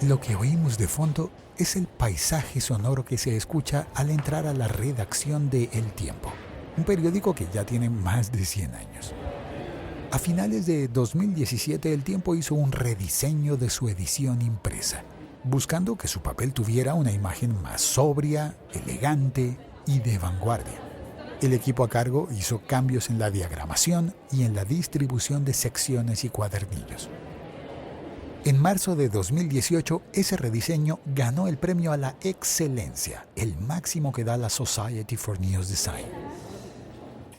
Lo que oímos de fondo es el paisaje sonoro que se escucha al entrar a la redacción de El Tiempo, un periódico que ya tiene más de 100 años. A finales de 2017, El Tiempo hizo un rediseño de su edición impresa, buscando que su papel tuviera una imagen más sobria, elegante y de vanguardia. El equipo a cargo hizo cambios en la diagramación y en la distribución de secciones y cuadernillos. En marzo de 2018, ese rediseño ganó el premio a la excelencia, el máximo que da la Society for News Design.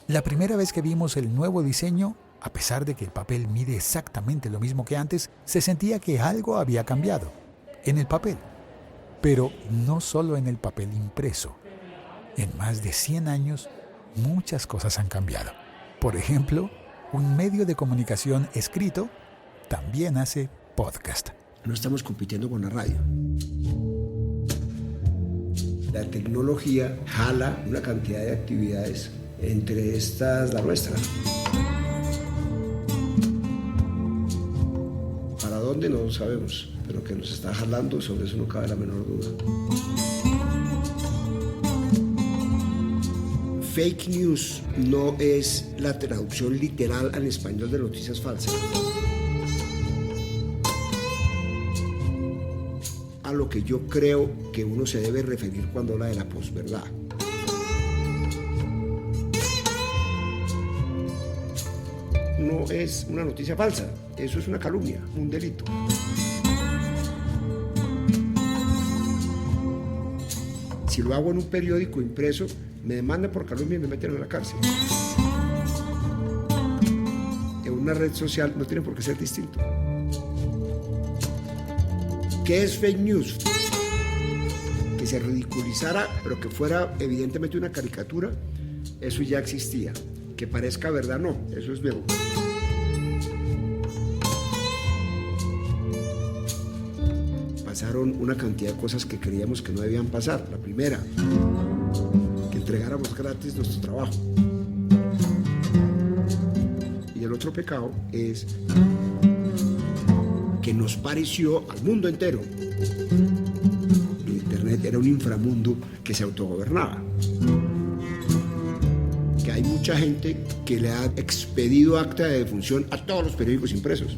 La primera vez que vimos el nuevo diseño, a pesar de que el papel mide exactamente lo mismo que antes, se sentía que algo había cambiado en el papel. Pero no solo en el papel impreso. En más de 100 años, muchas cosas han cambiado. Por ejemplo, un medio de comunicación escrito también hace podcast. No estamos compitiendo con la radio. La tecnología jala una cantidad de actividades, entre estas la nuestra. ¿Para dónde? No lo sabemos, pero que nos está jalando, sobre eso no cabe la menor duda. Fake news no es la traducción literal al español de noticias falsas. A lo que yo creo que uno se debe referir cuando habla de la posverdad. No es una noticia falsa, eso es una calumnia, un delito. Si lo hago en un periódico impreso, me demandan por calumnia y me meten en la cárcel. En una red social no tiene por qué ser distinto. ¿Qué es fake news? Que se ridiculizara, pero que fuera evidentemente una caricatura, eso ya existía. Que parezca verdad, no, eso es nuevo. Pasaron una cantidad de cosas que creíamos que no debían pasar. La primera, que entregáramos gratis nuestro trabajo. Y el otro pecado es que nos pareció al mundo entero que Internet era un inframundo que se autogobernaba. Que hay mucha gente que le ha expedido acta de defunción a todos los periódicos impresos.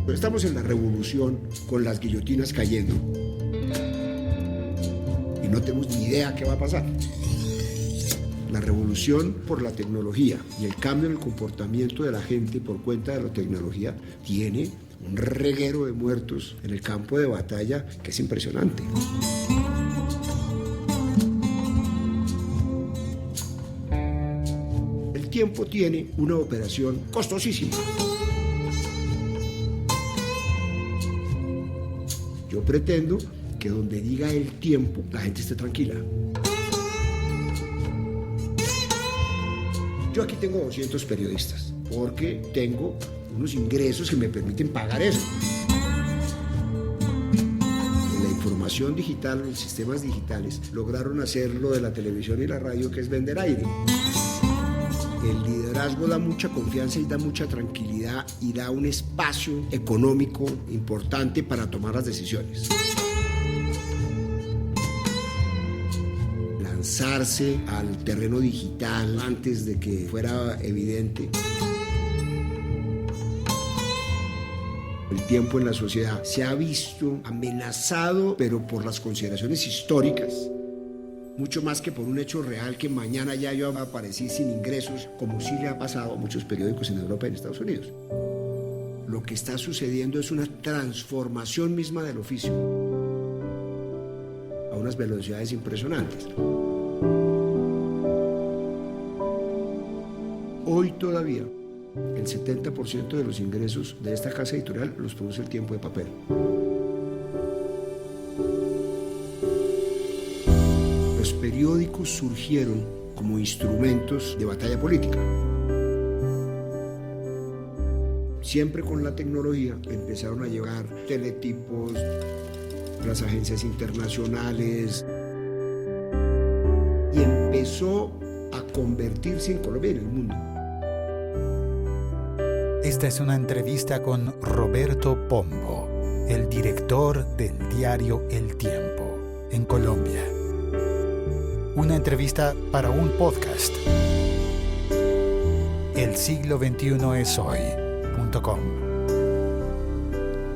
Pero estamos en la revolución con las guillotinas cayendo y no tenemos ni idea qué va a pasar. La revolución por la tecnología y el cambio en el comportamiento de la gente por cuenta de la tecnología tiene un reguero de muertos en el campo de batalla que es impresionante. El Tiempo tiene una operación costosísima. Yo pretendo que donde diga El Tiempo la gente esté tranquila. Yo aquí tengo 200 periodistas porque tengo unos ingresos que me permiten pagar eso. En la información digital, en sistemas digitales, lograron hacer lo de la televisión y la radio, que es vender aire. El liderazgo da mucha confianza y da mucha tranquilidad y da un espacio económico importante para tomar las decisiones. Lanzarse al terreno digital antes de que fuera evidente. El tiempo en la sociedad se ha visto amenazado, pero por las consideraciones históricas, mucho más que por un hecho real que mañana ya yo aparecí sin ingresos, como sí le ha pasado a muchos periódicos en Europa y en Estados Unidos. Lo que está sucediendo es una transformación misma del oficio a unas velocidades impresionantes. Hoy todavía el 70% de los ingresos de esta casa editorial los produce El Tiempo de papel. Los periódicos surgieron como instrumentos de batalla política. Siempre con la tecnología empezaron a llegar teletipos, las agencias internacionales, y empezó a convertirse en Colombia y en el mundo. Esta es una entrevista con Roberto Pombo, el director del diario El Tiempo, en Colombia. Una entrevista para un podcast. El siglo XXI es hoy.com.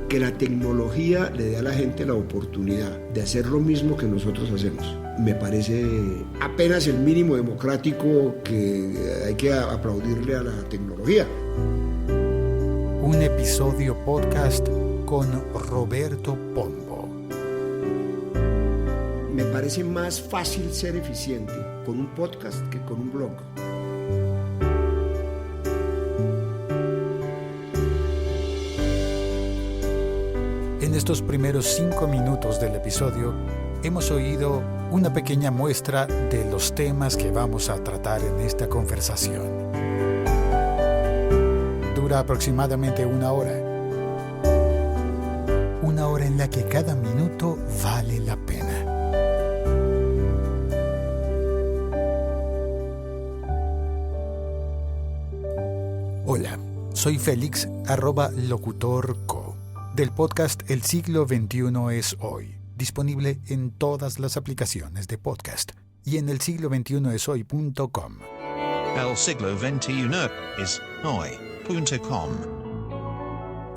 Que la tecnología le dé a la gente la oportunidad de hacer lo mismo que nosotros hacemos. Me parece apenas el mínimo democrático que hay que aplaudirle a la tecnología. Un episodio podcast con Roberto Pombo. Me parece más fácil ser eficiente con un podcast que con un blog. En estos primeros 5 minutos del episodio hemos oído una pequeña muestra de los temas que vamos a tratar en esta conversación. Dura aproximadamente 1 hora. 1 hora en la que cada minuto vale la pena. Hola, soy Félix, @locutorco, del podcast El siglo XXI es hoy, disponible en todas las aplicaciones de podcast y en elsiglo21esoy.com. El siglo XXI es hoy.com.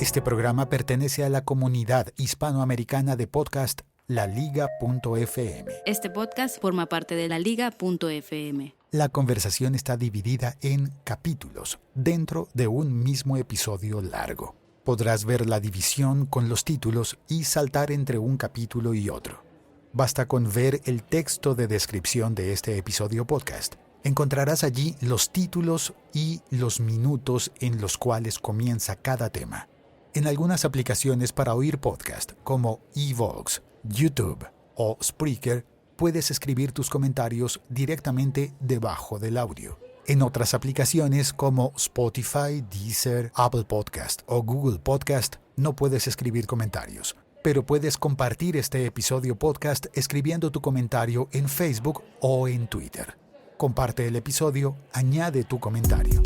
Este programa pertenece a la comunidad hispanoamericana de podcast LaLiga.fm. Este podcast forma parte de LaLiga.fm. La conversación está dividida en capítulos dentro de un mismo episodio largo. Podrás ver la división con los títulos y saltar entre un capítulo y otro. Basta con ver el texto de descripción de este episodio podcast. Encontrarás allí los títulos y los minutos en los cuales comienza cada tema. En algunas aplicaciones para oír podcast, como eVox, YouTube o Spreaker, puedes escribir tus comentarios directamente debajo del audio. En otras aplicaciones como Spotify, Deezer, Apple Podcast o Google Podcast no puedes escribir comentarios, pero puedes compartir este episodio podcast escribiendo tu comentario en Facebook o en Twitter. Comparte el episodio, añade tu comentario.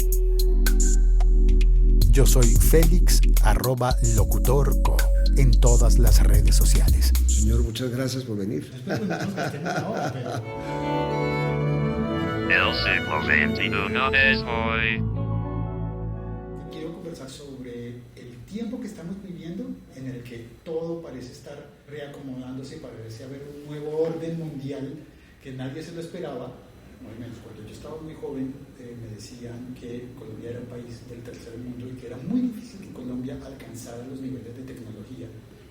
Yo soy Félix, @locutorco, en todas las redes sociales. Señor, muchas gracias por venir. El siglo XXI es hoy. Quiero conversar sobre el tiempo que estamos viviendo, en el que todo parece estar reacomodándose, parece haber un nuevo orden mundial que nadie se lo esperaba. Al menos cuando yo estaba muy joven me decían que Colombia era un país del tercer mundo y que era muy difícil que Colombia alcanzara los niveles de tecnología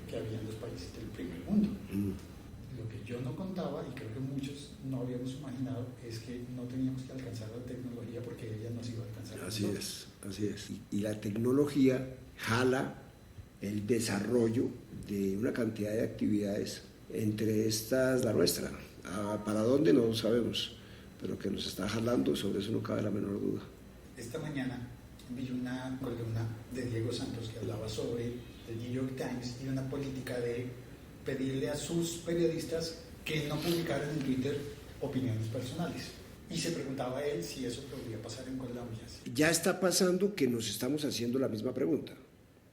que había en los países del primer mundo. Lo que yo no contaba, y creo que muchos no habíamos imaginado, es que no teníamos que alcanzar la tecnología porque ella nos iba a alcanzar. Así es. Y la tecnología jala el desarrollo de una cantidad de actividades, entre estas la nuestra. ¿Para dónde? No sabemos, pero que nos está jalando, sobre eso no cabe la menor duda. Esta mañana vi una columna de Diego Santos que hablaba sobre el New York Times y una política de pedirle a sus periodistas que no publicaran en Twitter opiniones personales. Y se preguntaba él si eso podría pasar en Colombia. Ya está pasando que nos estamos haciendo la misma pregunta,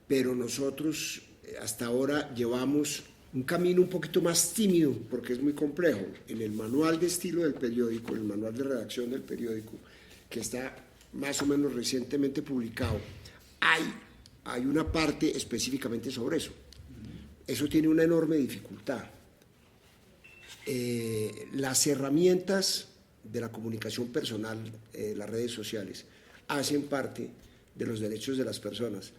pero nosotros hasta ahora llevamos un camino un poquito más tímido, porque es muy complejo. En el manual de estilo del periódico, el manual de redacción del periódico, que está más o menos recientemente publicado, hay una parte específicamente sobre eso. Eso tiene una enorme dificultad. Las herramientas de la comunicación personal, las redes sociales, hacen parte de los derechos de las personas,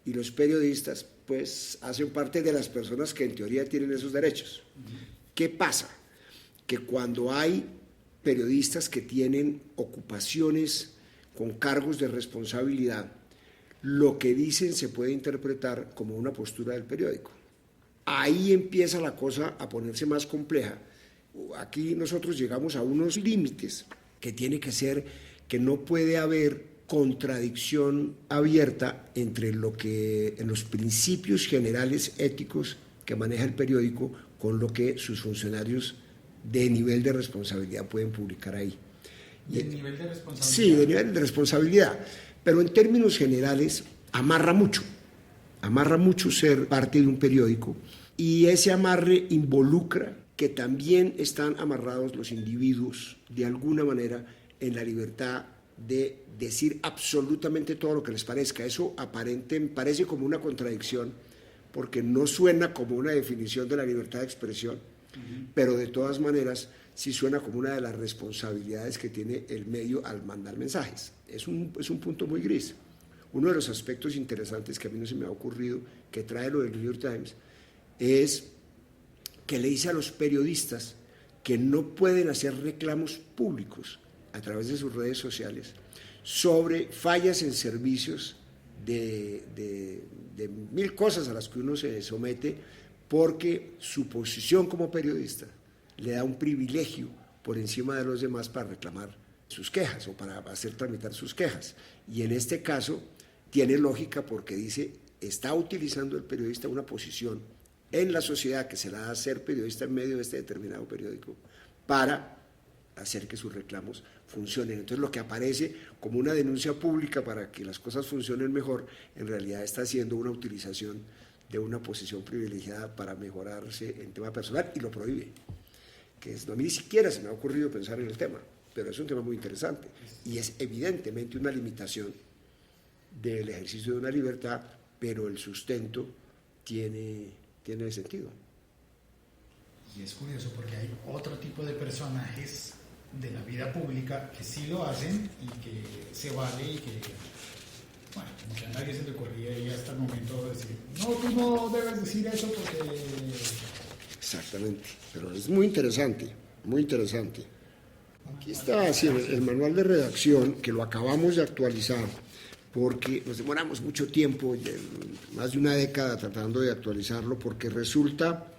y los periodistas pues hacen parte de las personas que en teoría tienen esos derechos. ¿Qué pasa? Que cuando hay periodistas que tienen ocupaciones con cargos de responsabilidad, lo que dicen se puede interpretar como una postura del periódico. Ahí empieza la cosa a ponerse más compleja. Aquí nosotros llegamos a unos límites que tiene que ser que no puede haber contradicción abierta entre lo que en los principios generales éticos que maneja el periódico con lo que sus funcionarios de nivel de responsabilidad pueden publicar ahí. ¿De nivel de responsabilidad? Sí, de nivel de responsabilidad, pero en términos generales amarra mucho. Amarra mucho ser parte de un periódico y ese amarre involucra que también están amarrados los individuos de alguna manera en la libertad de decir absolutamente todo lo que les parezca. Eso parece como una contradicción porque no suena como una definición de la libertad de expresión, pero de todas maneras sí suena como una de las responsabilidades que tiene el medio al mandar mensajes. Es un punto muy gris. Uno de los aspectos interesantes que a mí no se me ha ocurrido, que trae lo del New York Times, es que le dice a los periodistas que no pueden hacer reclamos públicos a través de sus redes sociales sobre fallas en servicios de mil cosas a las que uno se somete, porque su posición como periodista le da un privilegio por encima de los demás para reclamar sus quejas o para hacer tramitar sus quejas. Y en este caso tiene lógica porque dice, está utilizando el periodista una posición en la sociedad que se la da a ser periodista en medio de este determinado periódico para hacer que sus reclamos funcionen. Entonces lo que aparece como una denuncia pública para que las cosas funcionen mejor, en realidad está siendo una utilización de una posición privilegiada para mejorarse en tema personal y lo prohíbe. A mí ni siquiera se me ha ocurrido pensar en el tema, pero es un tema muy interesante y es evidentemente una limitación del ejercicio de una libertad, pero el sustento tiene sentido. Y es curioso porque hay otro tipo de personajes de la vida pública que sí lo hacen y que se vale y que, bueno, como que a nadie se le ocurría y hasta el momento de decir, no, tú no debes decir eso porque... Exactamente, pero es muy interesante, muy interesante. Aquí está así el manual de redacción que lo acabamos de actualizar porque nos demoramos mucho tiempo, más de una década tratando de actualizarlo, porque resulta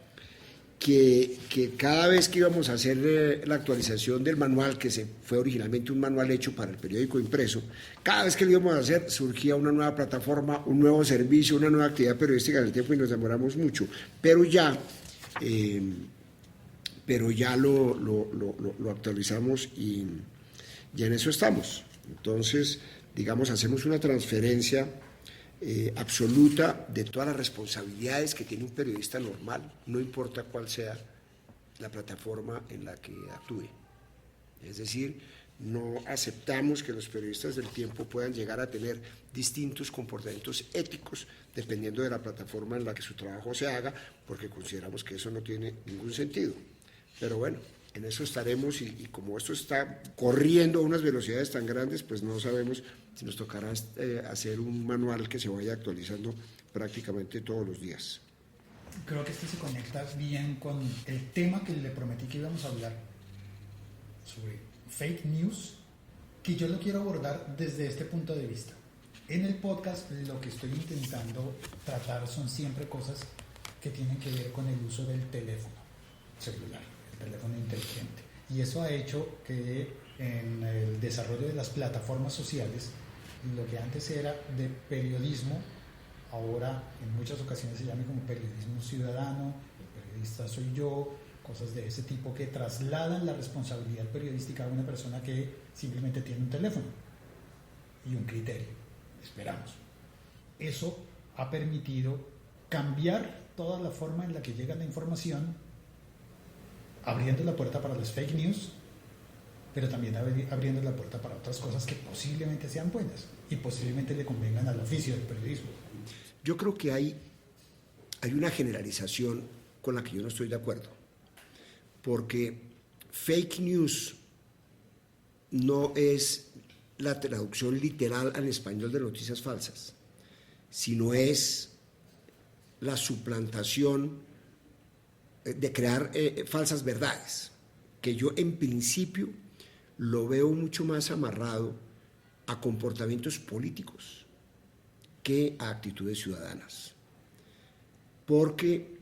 que cada vez que íbamos a hacer la actualización del manual, que fue originalmente un manual hecho para el periódico impreso, cada vez que lo íbamos a hacer surgía una nueva plataforma, un nuevo servicio, una nueva actividad periodística en el tiempo y nos demoramos mucho, pero ya lo actualizamos y en eso estamos. Entonces, digamos, hacemos una transferencia absoluta de todas las responsabilidades que tiene un periodista normal, no importa cuál sea la plataforma en la que actúe. Es decir, no aceptamos que los periodistas del tiempo puedan llegar a tener distintos comportamientos éticos dependiendo de la plataforma en la que su trabajo se haga, porque consideramos que eso no tiene ningún sentido. Pero bueno, en eso estaremos y como esto está corriendo a unas velocidades tan grandes, pues no sabemos si nos tocará hacer un manual que se vaya actualizando prácticamente todos los días. Creo que este se conecta bien con el tema que le prometí que íbamos a hablar sobre fake news, que yo lo quiero abordar desde este punto de vista. En el podcast lo que estoy intentando tratar son siempre cosas que tienen que ver con el uso del teléfono celular, el teléfono inteligente. Y eso ha hecho que en el desarrollo de las plataformas sociales, lo que antes era de periodismo, ahora en muchas ocasiones se llama como periodismo ciudadano, el periodista soy yo, cosas de ese tipo que trasladan la responsabilidad periodística a una persona que simplemente tiene un teléfono y un criterio, esperamos. Eso ha permitido cambiar toda la forma en la que llega la información, abriendo la puerta para las fake news, pero también abriendo la puerta para otras cosas que posiblemente sean buenas y posiblemente le convengan al oficio del periodismo. Yo creo que hay una generalización con la que yo no estoy de acuerdo, porque fake news no es la traducción literal al español de noticias falsas, sino es la suplantación de crear falsas verdades, que yo en principio lo veo mucho más amarrado a comportamientos políticos que a actitudes ciudadanas. Porque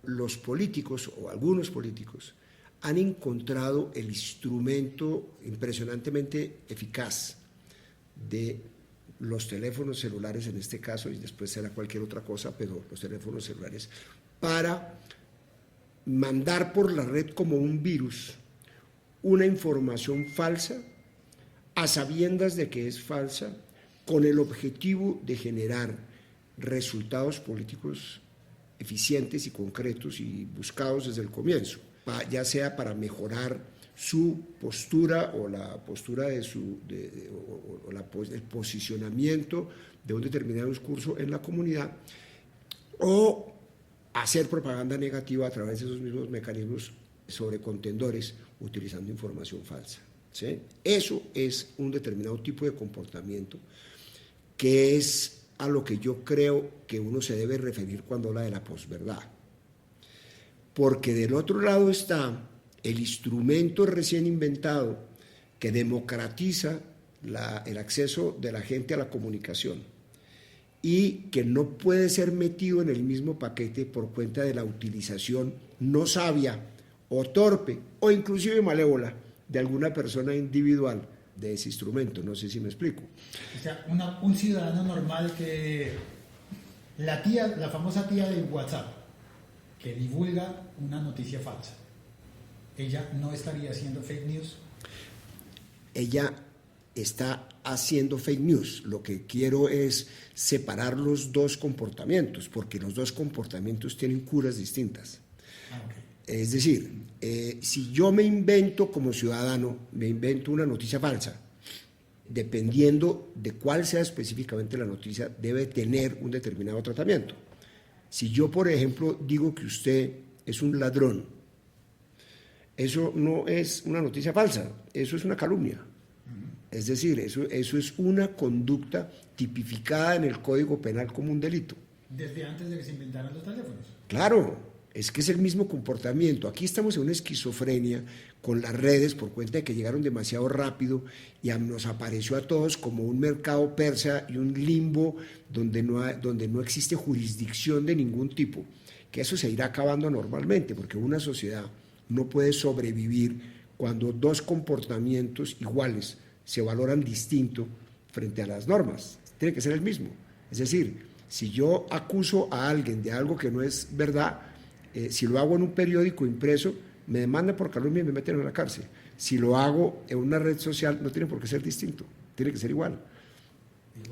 los políticos, o algunos políticos, han encontrado el instrumento impresionantemente eficaz de los teléfonos celulares en este caso, y después será cualquier otra cosa, pero los teléfonos celulares, para mandar por la red como un virus una información falsa, a sabiendas de que es falsa, con el objetivo de generar resultados políticos eficientes y concretos y buscados desde el comienzo, ya sea para mejorar su postura o la postura de el posicionamiento de un determinado discurso en la comunidad, o hacer propaganda negativa a través de esos mismos mecanismos sobre contendores utilizando información falsa, ¿sí? Eso es un determinado tipo de comportamiento que es a lo que yo creo que uno se debe referir cuando habla de la posverdad. Porque del otro lado está el instrumento recién inventado que democratiza el acceso de la gente a la comunicación y que no puede ser metido en el mismo paquete por cuenta de la utilización no sabia o torpe o inclusive malévola de alguna persona individual de ese instrumento. No sé si me explico. O sea, un ciudadano normal que la famosa tía de WhatsApp que divulga una noticia falsa, ¿ella no estaría haciendo fake news? Ella está haciendo fake news. Lo que quiero es separar los dos comportamientos, porque los dos comportamientos tienen curas distintas. Okay. Es decir, si yo me invento como ciudadano, me invento una noticia falsa, dependiendo de cuál sea específicamente la noticia, debe tener un determinado tratamiento. Si yo, por ejemplo, digo que usted es un ladrón, eso no es una noticia falsa, eso es una calumnia. Es decir, eso es una conducta tipificada en el Código Penal como un delito. Desde antes de que se inventaran los teléfonos. Claro, es que es el mismo comportamiento. Aquí estamos en una esquizofrenia con las redes por cuenta de que llegaron demasiado rápido y nos apareció a todos como un mercado persa y un limbo donde no existe jurisdicción de ningún tipo, que eso se irá acabando normalmente, porque una sociedad no puede sobrevivir cuando dos comportamientos iguales se valoran distinto frente a las normas. Tiene que ser el mismo. Es decir, si yo acuso a alguien de algo que no es verdad, si lo hago en un periódico impreso, me demandan por calumnia y me meten en la cárcel. Si lo hago en una red social, no tiene por qué ser distinto, tiene que ser igual.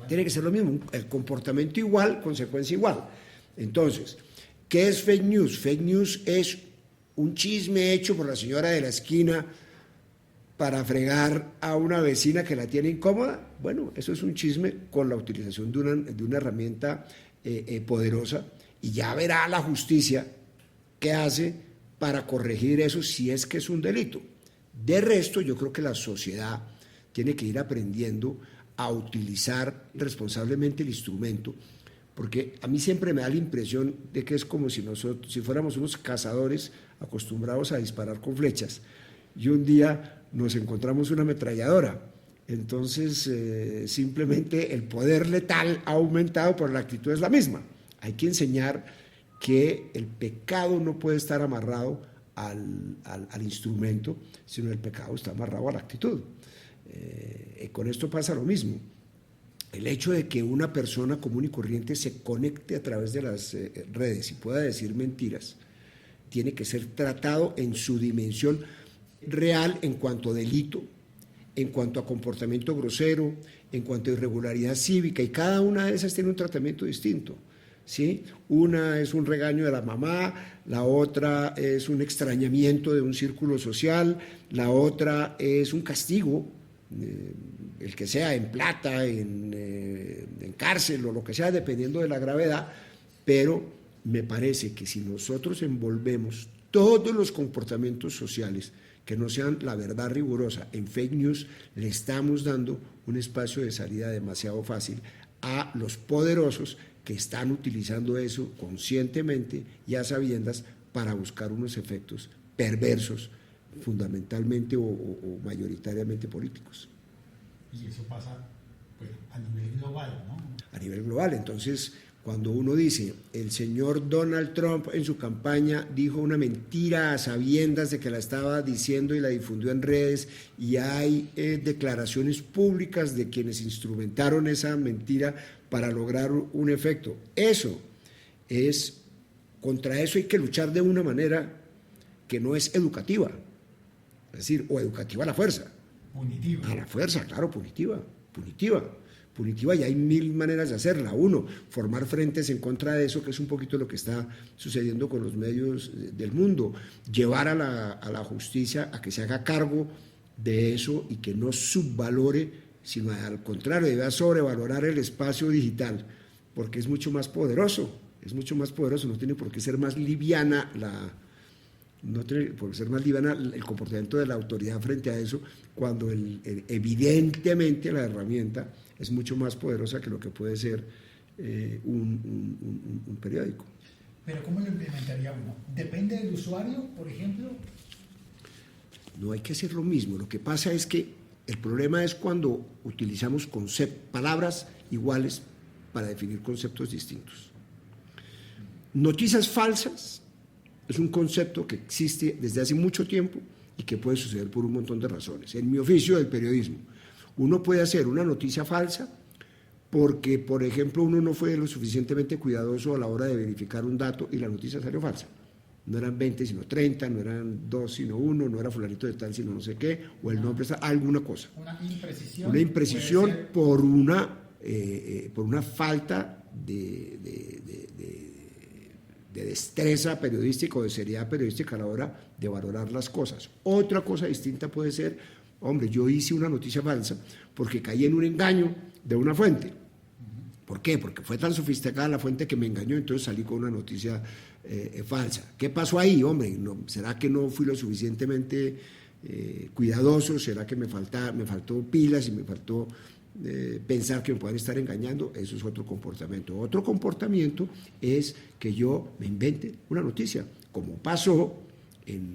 Tiene que ser lo mismo, el comportamiento igual, consecuencia igual. Entonces, ¿qué es fake news? Fake news es un chisme hecho por la señora de la esquina para fregar a una vecina que la tiene incómoda. Bueno, eso es un chisme con la utilización de una herramienta poderosa, y ya verá la justicia qué hace para corregir eso si es que es un delito. De resto, yo creo que la sociedad tiene que ir aprendiendo a utilizar responsablemente el instrumento, porque a mí siempre me da la impresión de que es como si fuéramos unos cazadores acostumbrados a disparar con flechas, y un día nos encontramos una ametralladora. Entonces, simplemente el poder letal ha aumentado, pero la actitud es la misma. Hay que enseñar que el pecado no puede estar amarrado al instrumento, sino el pecado está amarrado a la actitud. Con esto pasa lo mismo. El hecho de que una persona común y corriente se conecte a través de las redes y pueda decir mentiras, tiene que ser tratado en su dimensión real en cuanto a delito, en cuanto a comportamiento grosero, en cuanto a irregularidad cívica, y cada una de esas tiene un tratamiento distinto, ¿sí? Una es un regaño de la mamá, la otra es un extrañamiento de un círculo social, la otra es un castigo, el que sea, en plata, en cárcel o lo que sea, dependiendo de la gravedad, pero me parece que si nosotros envolvemos todos los comportamientos sociales que no sean la verdad rigurosa en fake news, le estamos dando un espacio de salida demasiado fácil a los poderosos que están utilizando eso conscientemente y a sabiendas para buscar unos efectos perversos, fundamentalmente o mayoritariamente políticos. Y eso pasa, pues, a nivel global, ¿no? A nivel global. Entonces, cuando uno dice, el señor Donald Trump en su campaña dijo una mentira a sabiendas de que la estaba diciendo y la difundió en redes, y hay declaraciones públicas de quienes instrumentaron esa mentira para lograr un efecto. Contra eso hay que luchar de una manera que no es educativa, es decir, o educativa a la fuerza. Punitiva. A la fuerza, claro, punitiva. punitiva, y hay 1000 maneras de hacerla. Uno, formar frentes en contra de eso, que es un poquito lo que está sucediendo con los medios del mundo, llevar a la justicia a que se haga cargo de eso y que no subvalore, sino al contrario, debe sobrevalorar el espacio digital, porque es mucho más poderoso, no tiene por qué ser más liviana el comportamiento de la autoridad frente a eso, cuando evidentemente la herramienta es mucho más poderosa que lo que puede ser un periódico. Pero ¿cómo lo implementaría uno? ¿Depende del usuario, por ejemplo? No hay que hacer lo mismo. Lo que pasa es que el problema es cuando utilizamos palabras iguales para definir conceptos distintos. Noticias falsas es un concepto que existe desde hace mucho tiempo y que puede suceder por un montón de razones. En mi oficio del periodismo, uno puede hacer una noticia falsa porque, por ejemplo, uno no fue lo suficientemente cuidadoso a la hora de verificar un dato y la noticia salió falsa. No eran 20 sino 30, no eran 2 sino 1, no era fulanito de tal sino no sé qué, o el nombre está, alguna cosa. Una imprecisión por una falta de destreza periodística o de seriedad periodística a la hora de valorar las cosas. Otra cosa distinta puede ser, hombre, yo hice una noticia falsa porque caí en un engaño de una fuente. ¿Por qué? Porque fue tan sofisticada la fuente que me engañó, entonces salí con una noticia falsa. ¿Qué pasó ahí, hombre? ¿Será que no fui lo suficientemente cuidadoso? ¿Será que me faltó pilas y me faltó pensar que me pueden estar engañando? Eso es otro comportamiento. Otro comportamiento es que yo me invente una noticia, como pasó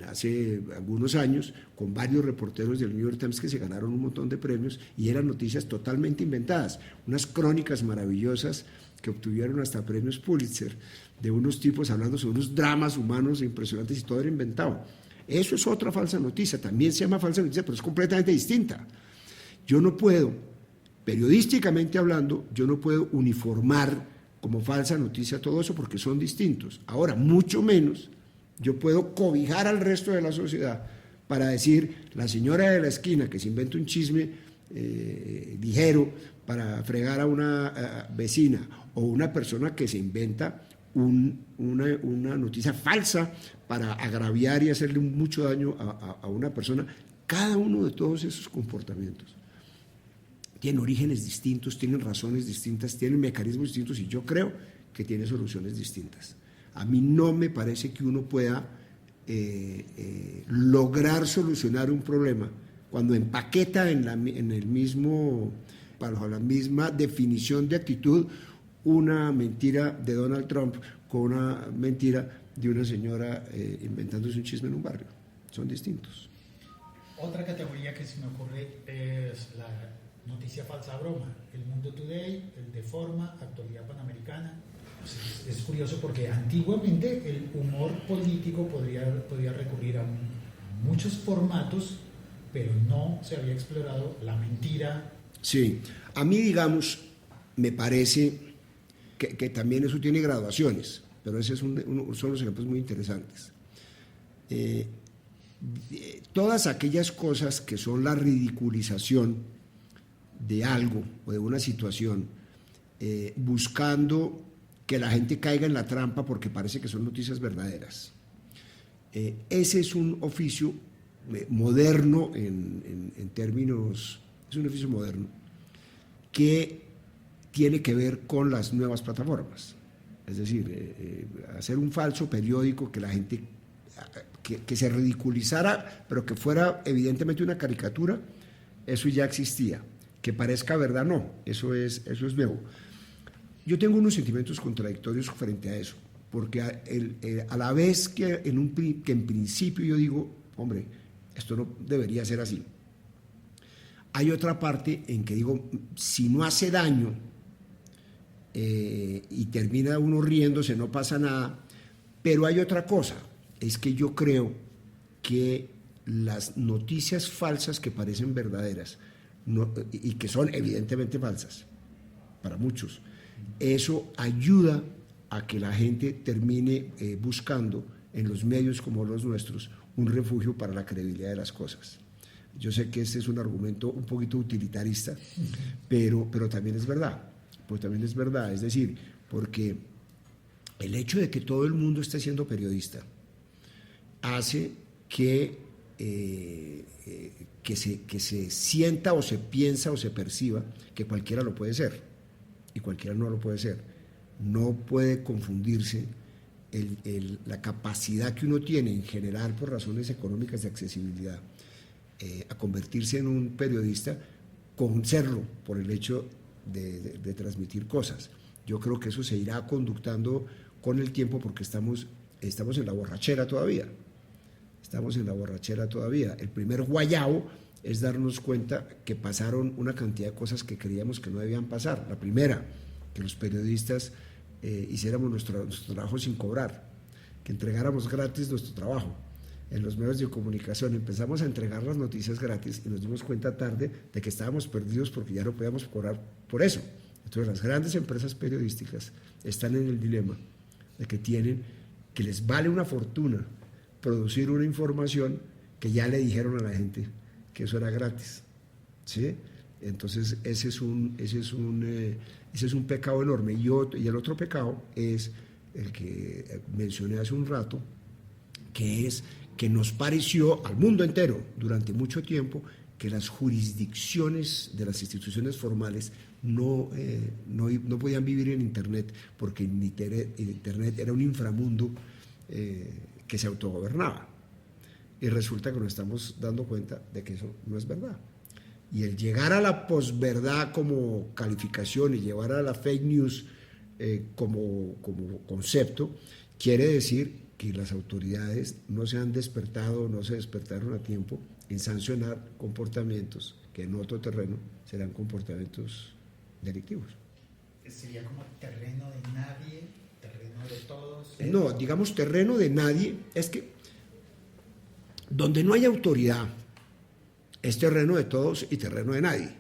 hace algunos años con varios reporteros del New York Times que se ganaron un montón de premios y eran noticias totalmente inventadas, unas crónicas maravillosas que obtuvieron hasta premios Pulitzer, de unos tipos hablando sobre unos dramas humanos impresionantes y todo era inventado. Eso es otra falsa noticia, también se llama falsa noticia, pero es completamente distinta. Yo no puedo, periodísticamente hablando, yo no puedo uniformar como falsa noticia todo eso porque son distintos. Ahora, mucho menos yo puedo cobijar al resto de la sociedad para decir, la señora de la esquina que se inventa un chisme ligero para fregar a una vecina, o una persona que se inventa una noticia falsa para agraviar y hacerle mucho daño a una persona. Cada uno de todos esos comportamientos tienen orígenes distintos, tienen razones distintas, tienen mecanismos distintos y yo creo que tiene soluciones distintas. A mí no me parece que uno pueda lograr solucionar un problema cuando empaqueta bajo la misma definición de actitud, una mentira de Donald Trump con una mentira de una señora inventándose un chisme en un barrio. Son distintos. Otra categoría que se me ocurre es la noticia falsa broma. El Mundo Today, el Deforma, Actualidad Panamericana. Es curioso porque antiguamente el humor político podía recurrir a muchos formatos, pero no se había explorado la mentira. Sí, a mí, digamos, me parece que también eso tiene graduaciones, pero esos son los ejemplos muy interesantes. Todas aquellas cosas que son la ridiculización de algo o de una situación, buscando que la gente caiga en la trampa porque parece que son noticias verdaderas. Ese es un oficio moderno en términos, es un oficio moderno que tiene que ver con las nuevas plataformas. Es decir, hacer un falso periódico que la gente, que se ridiculizara, pero que fuera evidentemente una caricatura, eso ya existía. Que parezca verdad, no, eso es nuevo. Yo tengo unos sentimientos contradictorios frente a eso, porque a la vez que en principio yo digo, hombre, esto no debería ser así, hay otra parte en que digo, si no hace daño y termina uno riéndose, no pasa nada, pero hay otra cosa, es que yo creo que las noticias falsas que parecen verdaderas y que son evidentemente falsas para muchos, eso ayuda a que la gente termine buscando en los medios como los nuestros un refugio para la credibilidad de las cosas. Yo sé que este es un argumento un poquito utilitarista, pero también es verdad. Pues también es verdad, es decir, porque el hecho de que todo el mundo esté siendo periodista hace que se sienta o se piensa o se perciba que cualquiera lo puede ser y cualquiera no lo puede ser. No puede confundirse la capacidad que uno tiene en general por razones económicas de accesibilidad a convertirse en un periodista con serlo por el hecho de transmitir cosas. Yo creo que eso se irá conductando con el tiempo porque estamos en la borrachera todavía. Estamos en la borrachera todavía. El primer guayabo es darnos cuenta que pasaron una cantidad de cosas que creíamos que no debían pasar. La primera, que los periodistas hiciéramos nuestro trabajo sin cobrar, que entregáramos gratis nuestro trabajo. En los medios de comunicación empezamos a entregar las noticias gratis y nos dimos cuenta tarde de que estábamos perdidos porque ya no podíamos cobrar por eso. Entonces las grandes empresas periodísticas están en el dilema de que les vale una fortuna producir una información que ya le dijeron a la gente que eso era gratis, ¿sí? Entonces ese es un pecado enorme. Y el otro pecado es el que mencioné hace un rato, que es que nos pareció al mundo entero durante mucho tiempo que las jurisdicciones de las instituciones formales no podían vivir en Internet porque Internet era un inframundo que se autogobernaba. Y resulta que nos estamos dando cuenta de que eso no es verdad. Y el llegar a la posverdad como calificación y llevar a la fake news como concepto, quiere decir que las autoridades no se despertaron a tiempo en sancionar comportamientos que en otro terreno serán comportamientos delictivos. ¿Sería como terreno de nadie, terreno de todos? No, digamos terreno de nadie, es que donde no hay autoridad es terreno de todos y terreno de nadie,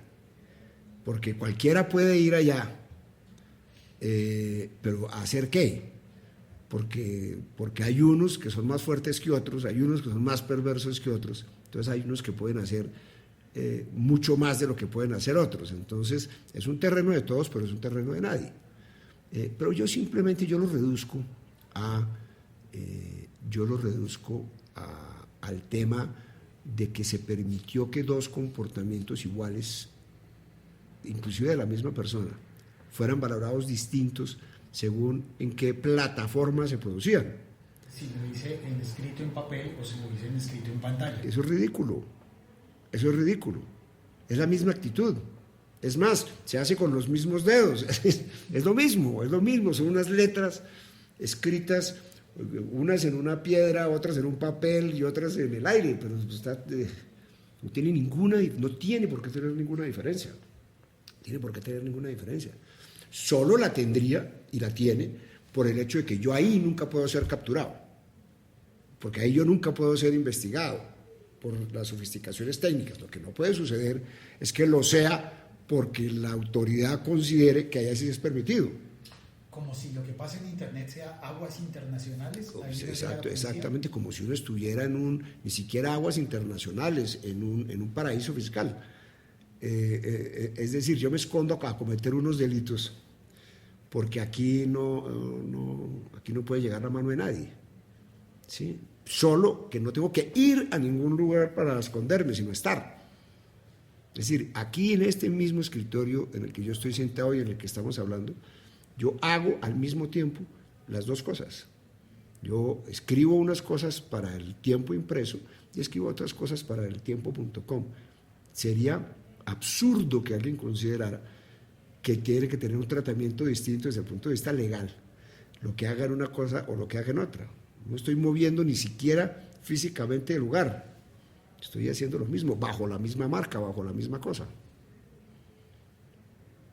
porque cualquiera puede ir allá, pero ¿a hacer qué? Porque hay unos que son más fuertes que otros, hay unos que son más perversos que otros, entonces hay unos que pueden hacer mucho más de lo que pueden hacer otros. Entonces es un terreno de todos, pero es un terreno de nadie. Pero yo lo reduzco al tema de que se permitió que dos comportamientos iguales, inclusive de la misma persona, fueran valorados distintos según en qué plataforma se producían. Si lo hice en escrito en papel o si lo hice en escrito en pantalla. Eso es ridículo. Es la misma actitud. Es más, se hace con los mismos dedos. Es lo mismo. Son unas letras escritas, unas en una piedra, otras en un papel y otras en el aire, pero no tiene por qué tener ninguna diferencia. Solo la tendría y la tiene por el hecho de que yo ahí nunca puedo ser capturado, porque ahí yo nunca puedo ser investigado por las sofisticaciones técnicas. Lo que no puede suceder es que lo sea porque la autoridad considere que allá sí es permitido. Como si lo que pasa en Internet sea aguas internacionales. Exactamente, como si uno estuviera ni siquiera aguas internacionales, en un paraíso fiscal. Es decir, yo me escondo a cometer unos delitos porque aquí no puede llegar la mano de nadie, ¿sí? Solo que no tengo que ir a ningún lugar para esconderme, sino estar. Es decir, aquí en este mismo escritorio en el que yo estoy sentado y en el que estamos hablando, yo hago al mismo tiempo las dos cosas. Yo escribo unas cosas para el Tiempo impreso y escribo otras cosas para el tiempo.com. Sería absurdo que alguien considerara que tiene que tener un tratamiento distinto desde el punto de vista legal, lo que haga en una cosa o lo que haga en otra. No estoy moviendo ni siquiera físicamente el lugar, estoy haciendo lo mismo, bajo la misma marca, bajo la misma cosa.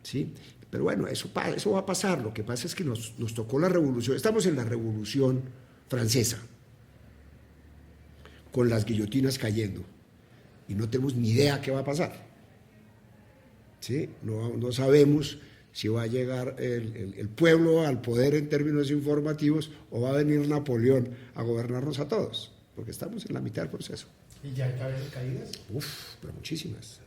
¿Sí? Pero bueno, eso va a pasar. Lo que pasa es que nos tocó la revolución, estamos en la revolución francesa, con las guillotinas cayendo, y no tenemos ni idea qué va a pasar. ¿Sí? No sabemos si va a llegar el pueblo al poder en términos informativos o va a venir Napoleón a gobernarnos a todos, porque estamos en la mitad del proceso. ¿Y ya hay cabezas caídas? Pero muchísimas,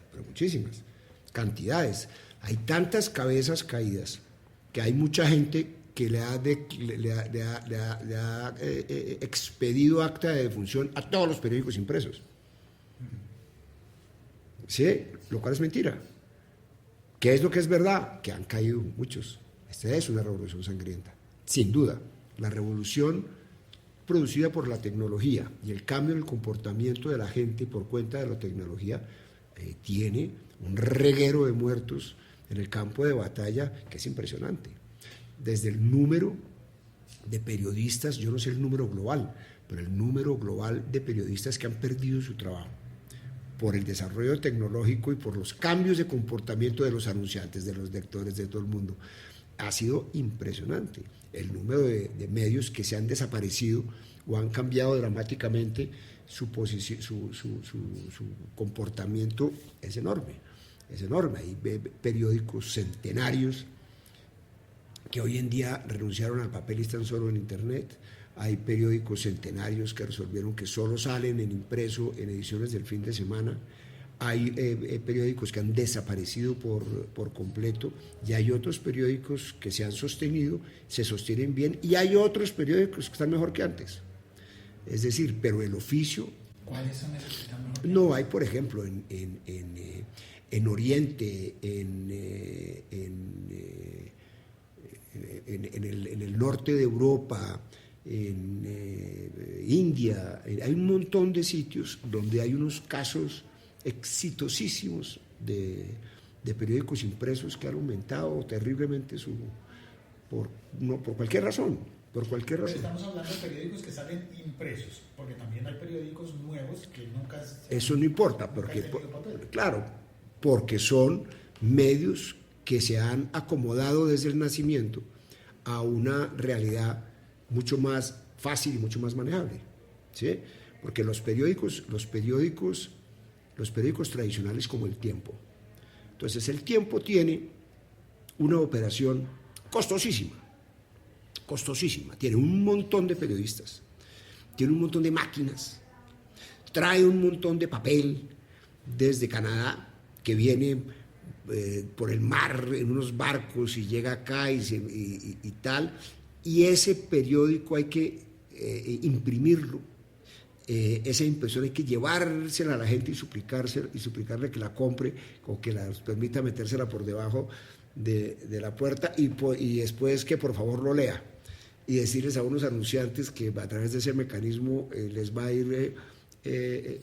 cantidades. Hay tantas cabezas caídas que hay mucha gente que le ha expedido acta de defunción a todos los periódicos impresos. Sí, lo cual es mentira. ¿Qué es lo que es verdad? Que han caído muchos. Esta es una revolución sangrienta, sin duda. La revolución producida por la tecnología y el cambio en el comportamiento de la gente por cuenta de la tecnología tiene un reguero de muertos en el campo de batalla que es impresionante. Desde el número de periodistas, yo no sé el número global, pero el número global de periodistas que han perdido su trabajo por el desarrollo tecnológico y por los cambios de comportamiento de los anunciantes, de los lectores, de todo el mundo, ha sido impresionante. El número de medios que se han desaparecido o han cambiado dramáticamente su comportamiento es enorme. Hay periódicos centenarios que hoy en día renunciaron al papel y están solo en Internet. Hay periódicos centenarios que resolvieron que solo salen en impreso en ediciones del fin de semana. Hay periódicos que han desaparecido por completo y hay otros periódicos que se han sostenido, se sostienen bien, y hay otros periódicos que están mejor que antes. Es decir, pero el oficio... ¿Cuáles son esos que están mejor que No, antes? hay, por ejemplo, en Oriente, en el norte de Europa, en India, hay un montón de sitios donde hay unos casos exitosísimos de periódicos impresos que han aumentado terriblemente por cualquier razón. Pero estamos hablando de periódicos que salen impresos, porque también hay periódicos nuevos que nunca... Eso no importa, nunca porque, han tenido papel. claro, porque son medios que se han acomodado desde el nacimiento a una realidad mucho más fácil y mucho más manejable, ¿sí? Porque los periódicos tradicionales, como El Tiempo. Entonces, El Tiempo tiene una operación costosísima, tiene un montón de periodistas, tiene un montón de máquinas, trae un montón de papel desde Canadá que viene por el mar en unos barcos y llega acá y tal, y ese periódico hay que imprimirlo. Esa impresión hay que llevársela a la gente y suplicarle que la compre o que la permita metérsela por debajo de la puerta y después que por favor lo lea y decirles a unos anunciantes que a través de ese mecanismo les va a ir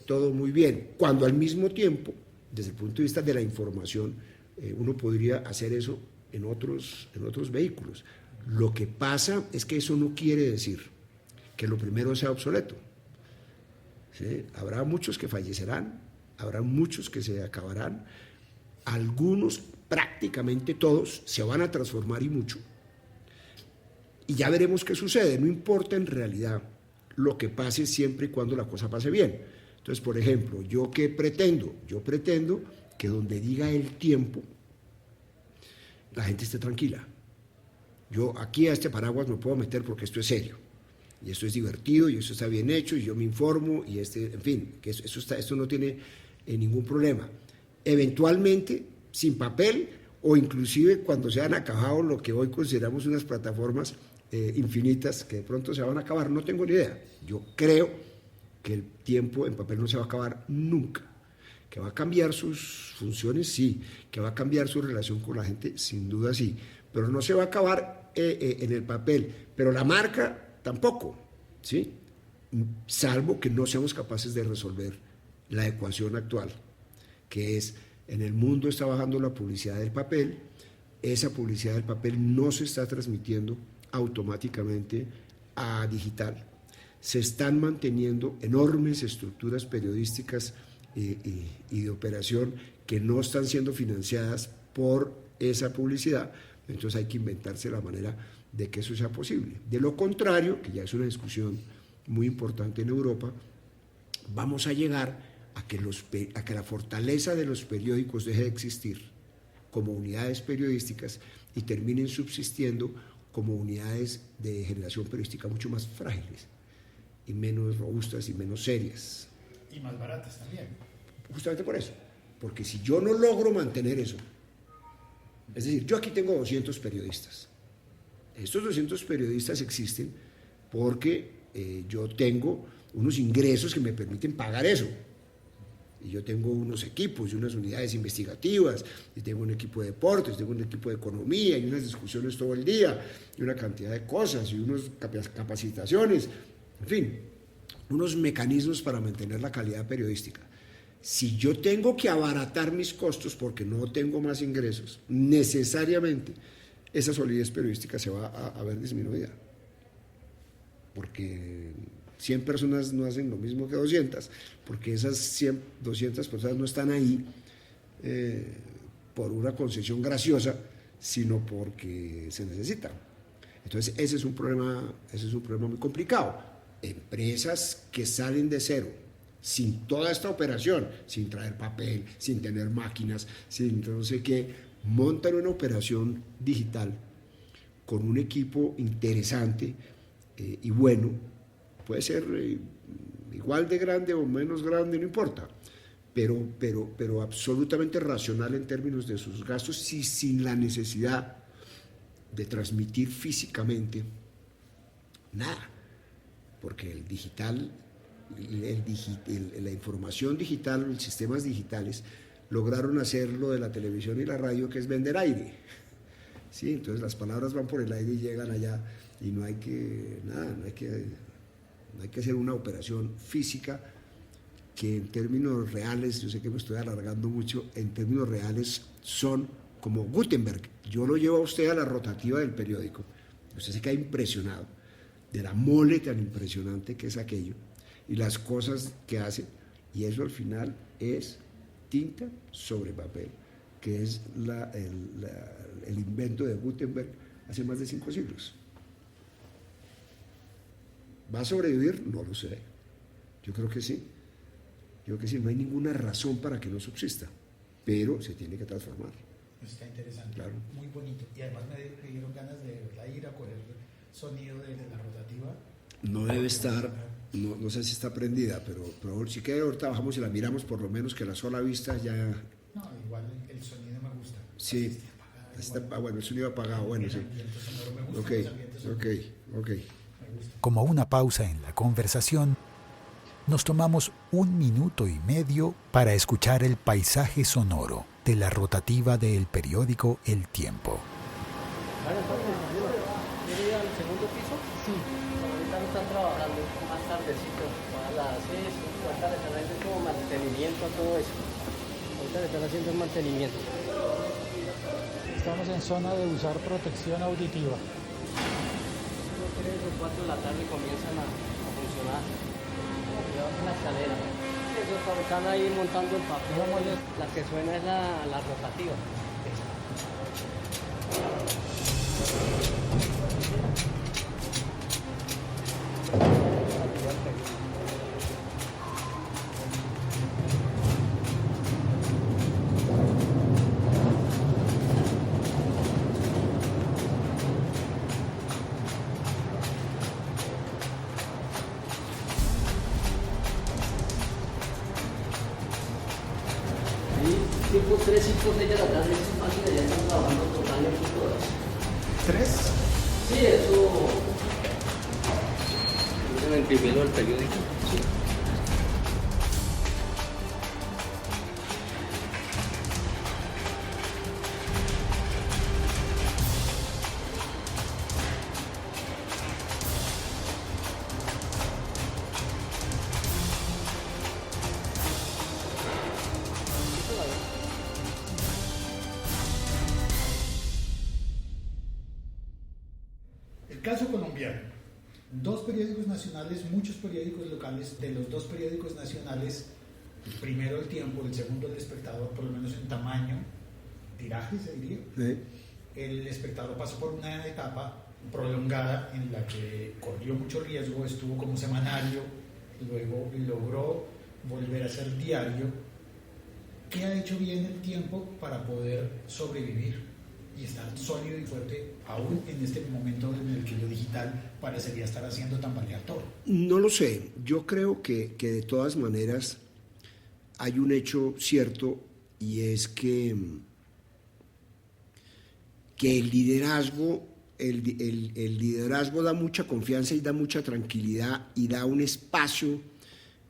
todo muy bien, cuando al mismo tiempo, desde el punto de vista de la información, uno podría hacer eso en otros vehículos. Lo que pasa es que eso no quiere decir que lo primero sea obsoleto. ¿Sí? Habrá muchos que fallecerán, habrá muchos que se acabarán, algunos, prácticamente todos, se van a transformar y mucho, y ya veremos qué sucede. No importa en realidad lo que pase siempre y cuando la cosa pase bien. Entonces, por ejemplo, ¿yo qué pretendo? Yo pretendo que donde diga El Tiempo, la gente esté tranquila. Yo aquí a este paraguas me puedo meter porque esto es serio. Y esto es divertido, y esto está bien hecho, y yo me informo, y en fin, que esto no tiene ningún problema. Eventualmente, sin papel, o inclusive cuando se han acabado lo que hoy consideramos unas plataformas infinitas, que de pronto se van a acabar, no tengo ni idea. Yo creo que El Tiempo en papel no se va a acabar nunca. Que va a cambiar sus funciones, sí. Que va a cambiar su relación con la gente, sin duda sí. Pero no se va a acabar en el papel. Pero la marca tampoco, ¿sí? Salvo que no seamos capaces de resolver la ecuación actual, que es, en el mundo está bajando la publicidad del papel, esa publicidad del papel no se está transmitiendo automáticamente a digital. Se están manteniendo enormes estructuras periodísticas y de operación que no están siendo financiadas por esa publicidad, entonces hay que inventarse la manera de que eso sea posible. De lo contrario, que ya es una discusión muy importante en Europa, vamos a llegar a que la fortaleza de los periódicos deje de existir como unidades periodísticas y terminen subsistiendo como unidades de generación periodística mucho más frágiles y menos robustas y menos serias. Y más baratas también. Justamente por eso. Porque si yo no logro mantener eso, es decir, yo aquí tengo 200 periodistas. Estos 200 periodistas existen porque yo tengo unos ingresos que me permiten pagar eso. Y yo tengo unos equipos y unas unidades investigativas, y tengo un equipo de deportes, tengo un equipo de economía, y unas discusiones todo el día, y una cantidad de cosas, y unas capacitaciones, en fin, unos mecanismos para mantener la calidad periodística. Si yo tengo que abaratar mis costos porque no tengo más ingresos, necesariamente esa solidez periodística se va a ver disminuida. Porque 100 personas no hacen lo mismo que 200, porque esas 200 personas no están ahí por una concesión graciosa, sino porque se necesitan. Entonces ese es un problema muy complicado. Empresas que salen de cero, sin toda esta operación, sin traer papel, sin tener máquinas, sin no sé qué, montan una operación digital con un equipo interesante y bueno, puede ser igual de grande o menos grande, no importa, pero absolutamente racional en términos de sus gastos y sin la necesidad de transmitir físicamente nada, porque el digital, la información digital, los sistemas digitales lograron hacer lo de la televisión y la radio, que es vender aire. Sí, entonces las palabras van por el aire y llegan allá, y no hay que hacer una operación física que en términos reales, yo sé que me estoy alargando mucho, en términos reales son como Gutenberg. Yo lo llevo a usted a la rotativa del periódico, usted se queda impresionado de la mole tan impresionante que es aquello y las cosas que hace, y eso al final es tinta sobre papel, que es el invento de Gutenberg hace más de 5 siglos. ¿Va a sobrevivir? No lo sé. Yo creo que sí. No hay ninguna razón para que no subsista, pero se tiene que transformar. Está interesante, claro. Muy bonito. Y además me dieron ganas de ir a coger sonido de la rotativa. No debe estar, no sé si está prendida, pero si quiere ahorita bajamos y la miramos, por lo menos que la sola vista ya... No, igual el sonido me gusta. Sí, bueno, el sonido apagado, bueno, sí. Me gusta. Ok. Como una pausa en la conversación, nos tomamos 1 minuto y medio para escuchar el paisaje sonoro de la rotativa del periódico El Tiempo. ¿Quiere ir al segundo piso? Sí. Ahorita no están trabajando, más tardecito, a las 6, 5 de la tarde, están haciendo como mantenimiento a todo eso. Ahorita le están haciendo el mantenimiento. Estamos en zona de usar protección auditiva. 3 o 4 de la tarde comienzan a funcionar. Cuidado con la escalera. Eso están ahí montando el papel. La que suena es la rotativa. Tipo 3, 5, 6 de la tarde, es fácil, ya están trabajando totalmente todas. 3. Sí, eso. En el primero del periódico. Sí. Caso colombiano. 2 periódicos nacionales, muchos periódicos locales. De los 2 periódicos nacionales, el primero El Tiempo, el segundo El Espectador, por lo menos en tamaño, tiraje se diría. Sí. El Espectador pasó por una etapa prolongada en la que corrió mucho riesgo, estuvo como semanario, luego logró volver a ser diario. ¿Qué ha hecho bien El Tiempo para poder sobrevivir y estar sólido y fuerte aún en este momento en el que lo digital parecería estar haciendo tambalear todo? No lo sé. Yo creo que de todas maneras hay un hecho cierto, y es que el liderazgo da mucha confianza y da mucha tranquilidad y da un espacio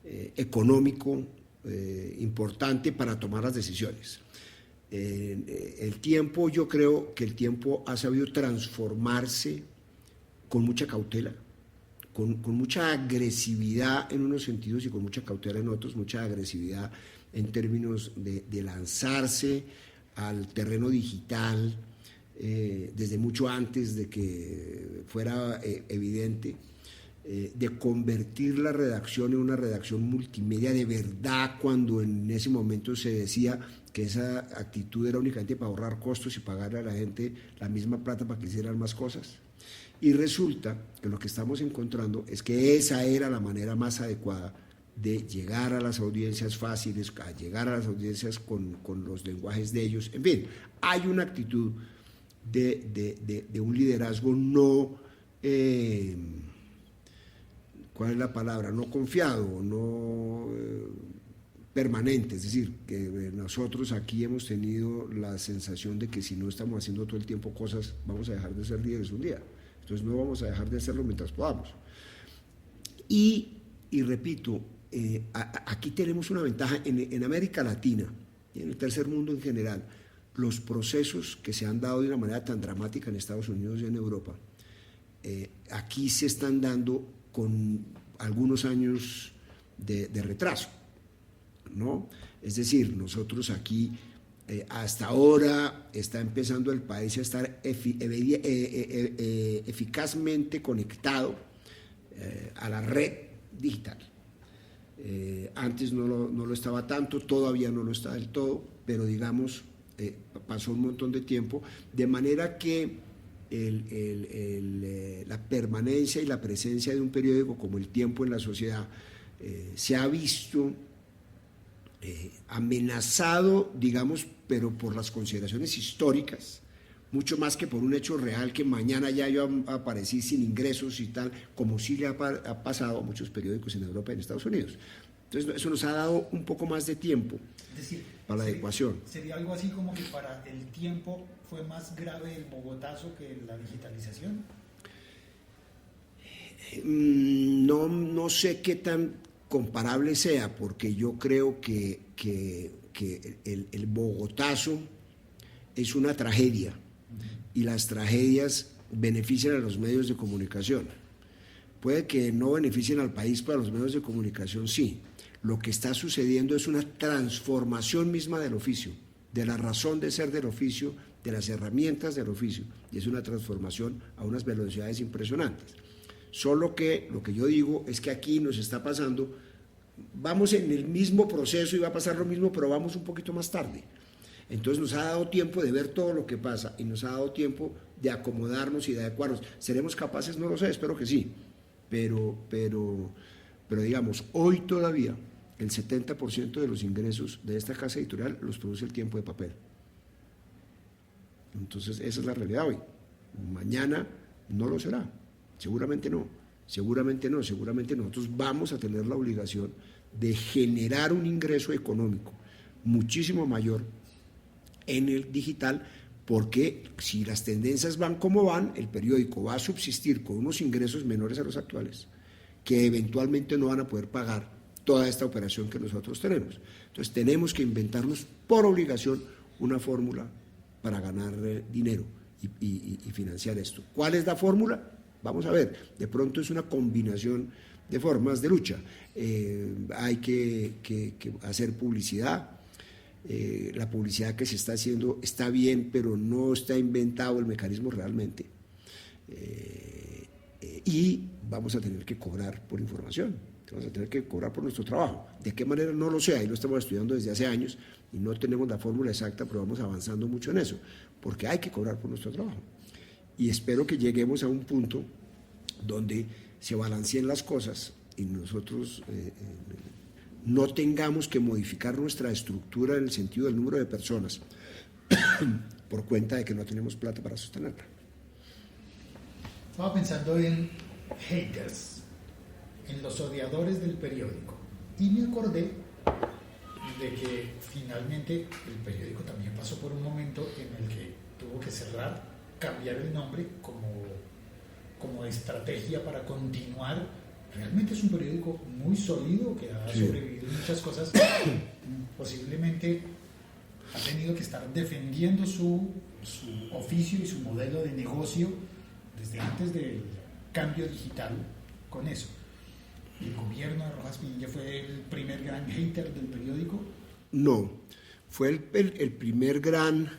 económico importante para tomar las decisiones. El tiempo, yo creo que el tiempo ha sabido transformarse con mucha cautela, con mucha agresividad en unos sentidos y con mucha cautela en otros, mucha agresividad en términos de lanzarse al terreno digital desde mucho antes de que fuera evidente, de convertir la redacción en una redacción multimedia de verdad, cuando en ese momento se decía que esa actitud era únicamente para ahorrar costos y pagarle a la gente la misma plata para que hicieran más cosas. Y resulta que lo que estamos encontrando es que esa era la manera más adecuada de llegar a las audiencias fáciles, a llegar a las audiencias con los lenguajes de ellos. En fin, hay una actitud de un liderazgo no, ¿cuál es la palabra? No confiado, no permanente, es decir, que nosotros aquí hemos tenido la sensación de que si no estamos haciendo todo el tiempo cosas, vamos a dejar de ser líderes un día. Entonces no vamos a dejar de hacerlo mientras podamos. Y repito, aquí tenemos una ventaja en América Latina y en el tercer mundo en general. Los procesos que se han dado de una manera tan dramática en Estados Unidos y en Europa, aquí se están dando con algunos años de retraso, ¿no? Es decir, nosotros aquí hasta ahora está empezando el país a estar eficazmente conectado a la red digital. Antes no lo estaba tanto, todavía no lo está del todo, pero digamos, pasó un montón de tiempo, de manera que la permanencia y la presencia de un periódico como El Tiempo en la sociedad se ha visto amenazado, digamos, pero por las consideraciones históricas, mucho más que por un hecho real que mañana ya yo aparecí sin ingresos y tal, como sí le ha pasado a muchos periódicos en Europa y en Estados Unidos. Entonces eso nos ha dado un poco más de tiempo, es decir, para la adecuación. ¿Sería algo así como que para El Tiempo fue más grave el bogotazo que la digitalización? No sé qué tan comparable sea, porque yo creo que el bogotazo es una tragedia y las tragedias benefician a los medios de comunicación. Puede que no beneficien al país, pero a los medios de comunicación sí. Lo que está sucediendo es una transformación misma del oficio, de la razón de ser del oficio, de las herramientas del oficio, y es una transformación a unas velocidades impresionantes. Solo que lo que yo digo es que aquí nos está pasando, vamos en el mismo proceso y va a pasar lo mismo, pero vamos un poquito más tarde. Entonces nos ha dado tiempo de ver todo lo que pasa y nos ha dado tiempo de acomodarnos y de adecuarnos. ¿Seremos capaces? No lo sé, espero que sí, pero digamos, hoy todavía el 70% de los ingresos de esta casa editorial los produce El Tiempo de papel. Entonces esa es la realidad hoy. Mañana no lo será, seguramente no, seguramente nosotros vamos a tener la obligación de generar un ingreso económico muchísimo mayor en el digital, porque si las tendencias van como van, el periódico va a subsistir con unos ingresos menores a los actuales, que eventualmente no van a poder pagar toda esta operación que nosotros tenemos. Entonces tenemos que inventarnos por obligación una fórmula para ganar dinero y financiar esto. ¿Cuál es la fórmula? Vamos a ver, de pronto es una combinación de formas de lucha. Hay que hacer publicidad. La publicidad que se está haciendo está bien, pero no está inventado el mecanismo realmente. Y vamos a tener que cobrar por información, vamos a tener que cobrar por nuestro trabajo. ¿De qué manera? No lo sé, ahí lo estamos estudiando desde hace años y no tenemos la fórmula exacta, pero vamos avanzando mucho en eso, porque hay que cobrar por nuestro trabajo. Y espero que lleguemos a un punto donde se balanceen las cosas y nosotros no tengamos que modificar nuestra estructura en el sentido del número de personas por cuenta de que no tenemos plata para sostenerla. Estaba pensando en haters, en los odiadores del periódico, y me acordé de que finalmente el periódico también pasó por un momento en el que tuvo que cerrar, cambiar el nombre como estrategia para continuar. Realmente es un periódico muy sólido que ha sobrevivido muchas cosas. Posiblemente ha tenido que estar defendiendo su oficio y su modelo de negocio desde antes del cambio digital con eso. ¿El gobierno de Rojas Pinilla fue el primer gran hater del periódico? No, fue el primer gran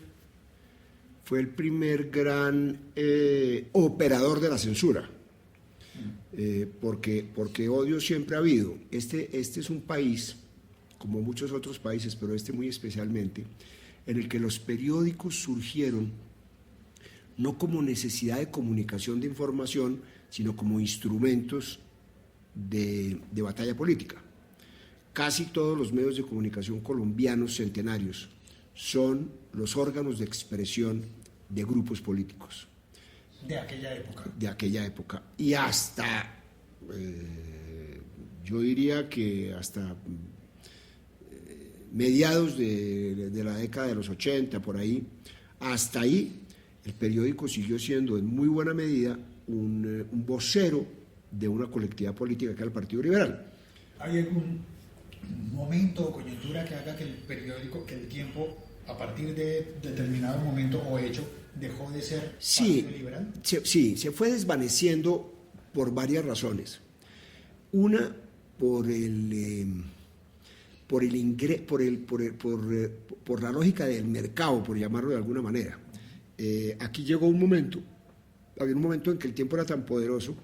operador de la censura, porque odio siempre ha habido. Este es un país, como muchos otros países, pero este muy especialmente, en el que los periódicos surgieron no como necesidad de comunicación de información, sino como instrumentos de batalla política. Casi todos los medios de comunicación colombianos centenarios son los órganos de expresión de grupos políticos. De aquella época. De aquella época. Y hasta, yo diría que hasta mediados de la década de los 80, por ahí, hasta ahí, el periódico siguió siendo en muy buena medida un vocero de una colectividad política que era el Partido Liberal. ¿Hay algún momento o coyuntura que haga que el periódico, que el Tiempo, a partir de determinado momento o hecho, dejó de ser Partido Liberal? Sí, se fue desvaneciendo por varias razones. Una, por la lógica del mercado, por llamarlo de alguna manera. Aquí había un momento en que el Tiempo era tan poderoso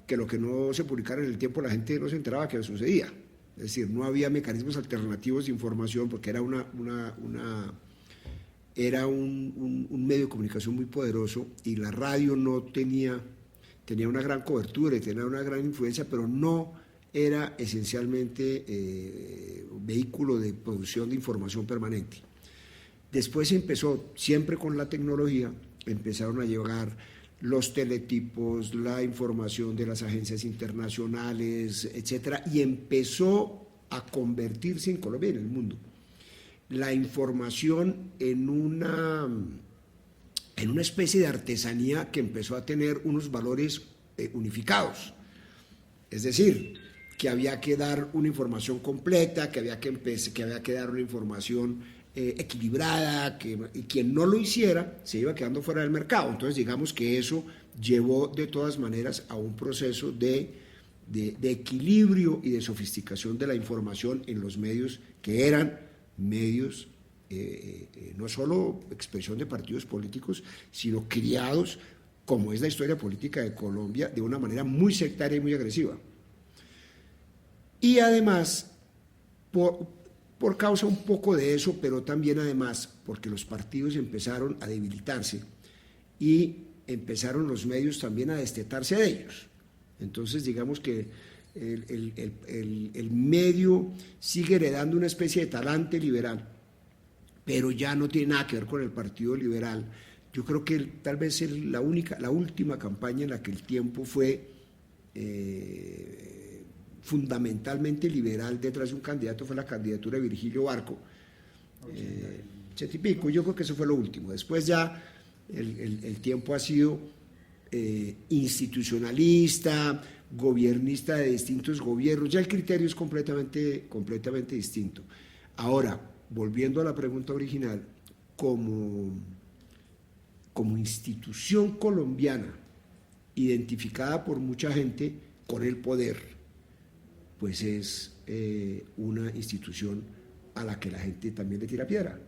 que lo que no se publicara en el Tiempo la gente no se enteraba que sucedía. Es decir, no había mecanismos alternativos de información porque era un medio de comunicación muy poderoso y la radio no tenía una gran cobertura y tenía una gran influencia, pero no era esencialmente vehículo de producción de información permanente. Después empezó, siempre con la tecnología, empezaron a llegar los teletipos, la información de las agencias internacionales, etcétera, y empezó a convertirse en Colombia y en el mundo la información en una especie de artesanía que empezó a tener unos valores unificados. Es decir, que había que dar una información completa, que había que dar una información equilibrada, que quien no lo hiciera se iba quedando fuera del mercado. Entonces digamos que eso llevó de todas maneras a un proceso de equilibrio y de sofisticación de la información en los medios que eran medios no solo expresión de partidos políticos, sino criados, como es la historia política de Colombia, de una manera muy sectaria y muy agresiva. Y además, por causa un poco de eso, pero también además porque los partidos empezaron a debilitarse y empezaron los medios también a destetarse de ellos. Entonces digamos que el medio sigue heredando una especie de talante liberal, pero ya no tiene nada que ver con el Partido Liberal. Yo creo que tal vez la última campaña en la que el Tiempo fue fundamentalmente liberal detrás de un candidato fue la candidatura de Virgilio Barco, 80 y pico. Yo creo que eso fue lo último. Después ya el Tiempo ha sido institucionalista, gobiernista de distintos gobiernos. Ya el criterio es completamente distinto. Ahora, volviendo a la pregunta original, como institución colombiana identificada por mucha gente con el poder, pues es una institución a la que la gente también le tira piedra.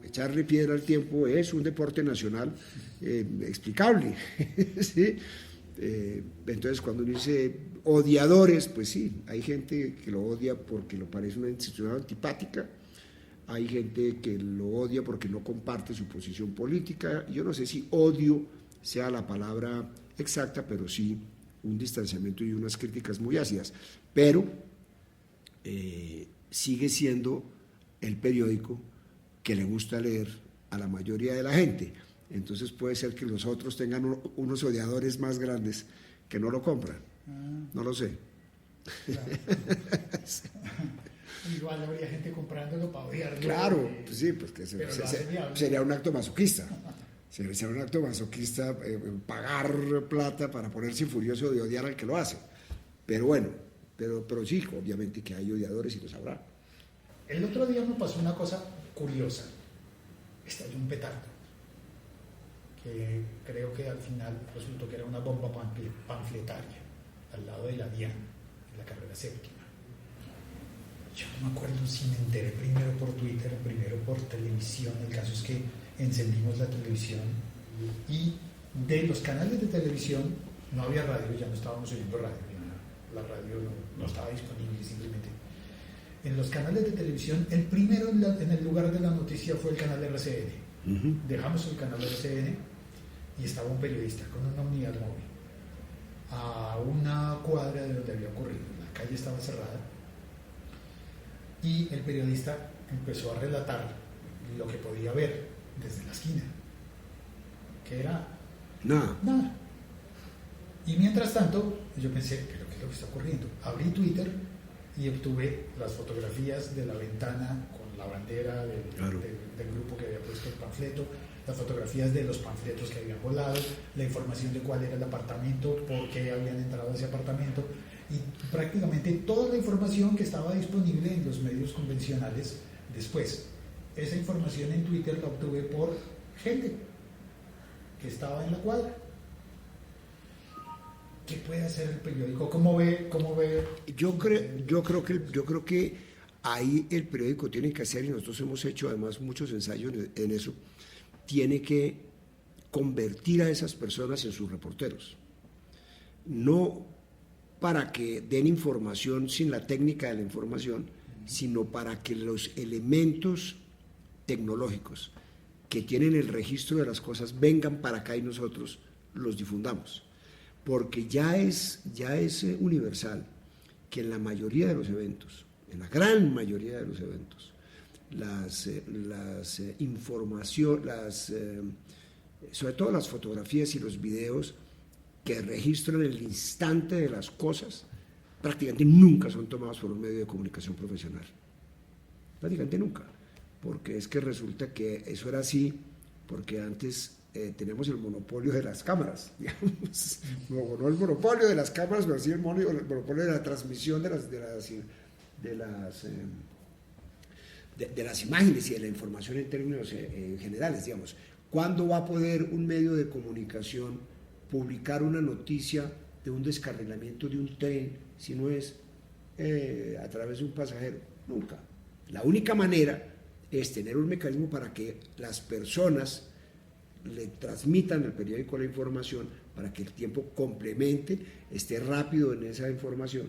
Echarle piedra al Tiempo es un deporte nacional explicable. ¿Sí? Entonces cuando uno dice odiadores, pues sí, hay gente que lo odia porque lo parece una institución antipática, hay gente que lo odia porque no comparte su posición política. Yo no sé si odio sea la palabra exacta, pero sí un distanciamiento y unas críticas muy ácidas, pero sigue siendo el periódico que le gusta leer a la mayoría de la gente. Entonces puede ser que los otros tengan unos odiadores más grandes que no lo compran, no lo sé. Claro. Igual habría gente comprándolo para odiarlo. Claro, pues sí, pues que pero lo hace viable. sería un acto masoquista. Sería un acto masoquista pagar plata para ponerse furioso de odiar al que lo hace. Pero bueno, pero sí, obviamente que hay odiadores y los habrá. El otro día me pasó una cosa curiosa. Estalló un petardo, que creo que al final resultó que era una bomba panfletaria al lado de la Diana, en la carrera séptima. Yo no me acuerdo si me enteré primero por Twitter, primero por televisión. El caso es que encendimos la televisión y de los canales de televisión no había radio, ya no estábamos oyendo radio, ya la radio no estaba disponible simplemente. En los canales de televisión, el primero en el lugar de la noticia fue el canal de RCN. Dejamos el canal de RCN y estaba un periodista con una unidad móvil a una cuadra de donde había ocurrido. La calle estaba cerrada y el periodista empezó a relatar lo que podía ver desde la esquina, que era nada. Y mientras tanto, yo pensé, ¿pero qué es lo que está ocurriendo? Abrí Twitter y obtuve las fotografías de la ventana con la bandera del grupo que había puesto el panfleto, las fotografías de los panfletos que habían volado, la información de cuál era el apartamento, por qué habían entrado a ese apartamento, y prácticamente toda la información que estaba disponible en los medios convencionales después. Esa información en Twitter la obtuve por gente que estaba en la cuadra. ¿Qué puede hacer el periódico? ¿Cómo ve? Yo creo que ahí el periódico tiene que hacer, y nosotros hemos hecho además muchos ensayos en eso, tiene que convertir a esas personas en sus reporteros. No para que den información sin la técnica de la información, sino para que los elementos tecnológicos que tienen el registro de las cosas vengan para acá y nosotros los difundamos. Porque ya es universal que en la mayoría de los eventos, en la gran mayoría de los eventos, sobre todo las fotografías y los videos que registran el instante de las cosas, prácticamente nunca son tomados por un medio de comunicación profesional. Prácticamente nunca. Porque es que resulta que eso era así, porque antes tenemos el monopolio de las cámaras, digamos, no el monopolio de las cámaras, pero sí el monopolio de la transmisión de las imágenes y de la información en términos generales, digamos. ¿Cuándo va a poder un medio de comunicación publicar una noticia de un descarrilamiento de un tren si no es a través de un pasajero? Nunca. La única manera es tener un mecanismo para que las personas le transmitan al periódico la información, para que el tiempo complemente, esté rápido en esa información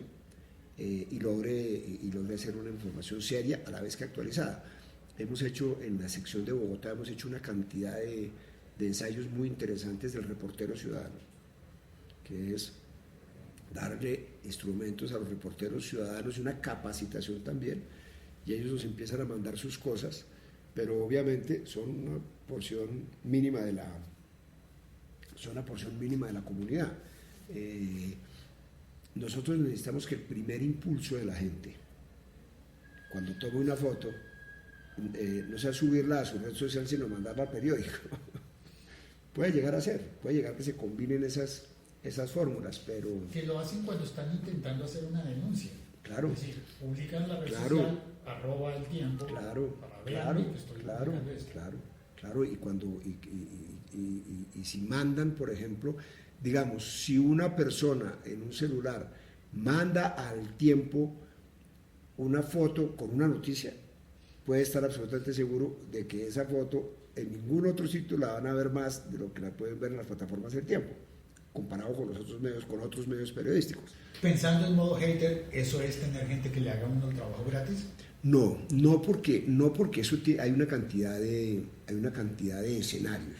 y logre hacer una información seria a la vez que actualizada. Hemos hecho en la sección de Bogotá, hemos hecho una cantidad de ensayos muy interesantes del reportero ciudadano, que es darle instrumentos a los reporteros ciudadanos y una capacitación también, y ellos nos empiezan a mandar sus cosas, pero obviamente son una porción mínima de la comunidad. Nosotros necesitamos que el primer impulso de la gente, cuando tome una foto, no sea subirla a su red social, sino mandarla al periódico. Puede llegar que se combinen esas fórmulas, pero... Que lo hacen cuando están intentando hacer una denuncia. Claro. Es decir, publican la red social, @el tiempo, para ver que estoy publicando esto. Claro, y si mandan, por ejemplo, digamos, si una persona en un celular manda al tiempo una foto con una noticia, puede estar absolutamente seguro de que esa foto en ningún otro sitio la van a ver más de lo que la pueden ver en las plataformas del tiempo, comparado con los otros medios, con otros medios periodísticos. Pensando en modo hater, ¿eso es tener gente que le haga uno el trabajo gratis? No porque eso hay una cantidad de escenarios.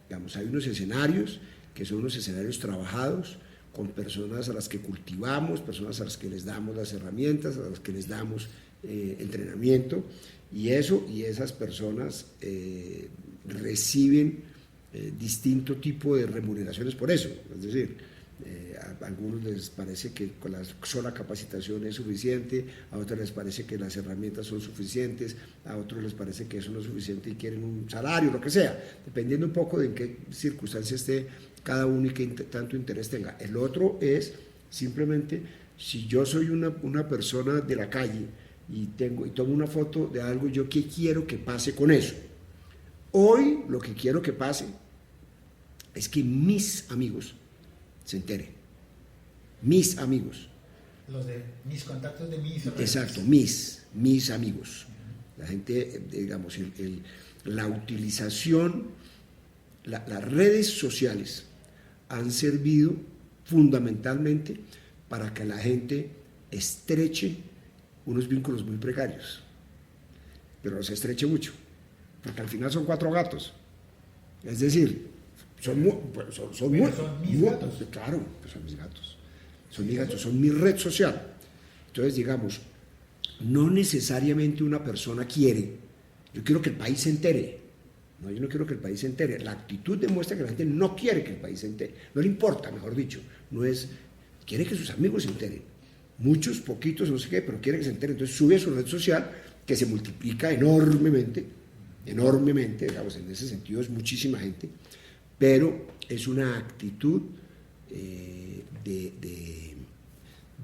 Digamos, hay unos escenarios que son unos escenarios trabajados con personas a las que cultivamos, personas a las que les damos las herramientas, a las que les damos entrenamiento, y esas personas reciben distinto tipo de remuneraciones por eso. Es decir, A algunos les parece que con la sola capacitación es suficiente, a otros les parece que las herramientas son suficientes, a otros les parece que eso no es suficiente y quieren un salario, lo que sea, dependiendo un poco de en qué circunstancia esté cada uno y qué tanto interés tenga. El otro es simplemente, si yo soy una persona de la calle y tomo una foto de algo, yo qué quiero que pase con eso. Hoy lo que quiero que pase es que mis amigos se enteren. Mis amigos. Los de mis contactos de mis redes. Exacto, mis amigos. La gente, digamos, la utilización, las redes sociales han servido fundamentalmente para que la gente estreche unos vínculos muy precarios, pero los estreche mucho, porque al final son 4 gatos. Es decir, son mis gatos. Claro, pues son mis gatos. Son mis gatos, son mi red social. Entonces, digamos, no necesariamente una persona quiere, yo quiero que el país se entere. No, yo no quiero que el país se entere. La actitud demuestra que la gente no quiere que el país se entere. No le importa, mejor dicho. No es, quiere que sus amigos se enteren. Muchos, poquitos, no sé qué, pero quiere que se enteren. Entonces sube a su red social, que se multiplica enormemente, digamos, en ese sentido es muchísima gente, pero es una actitud de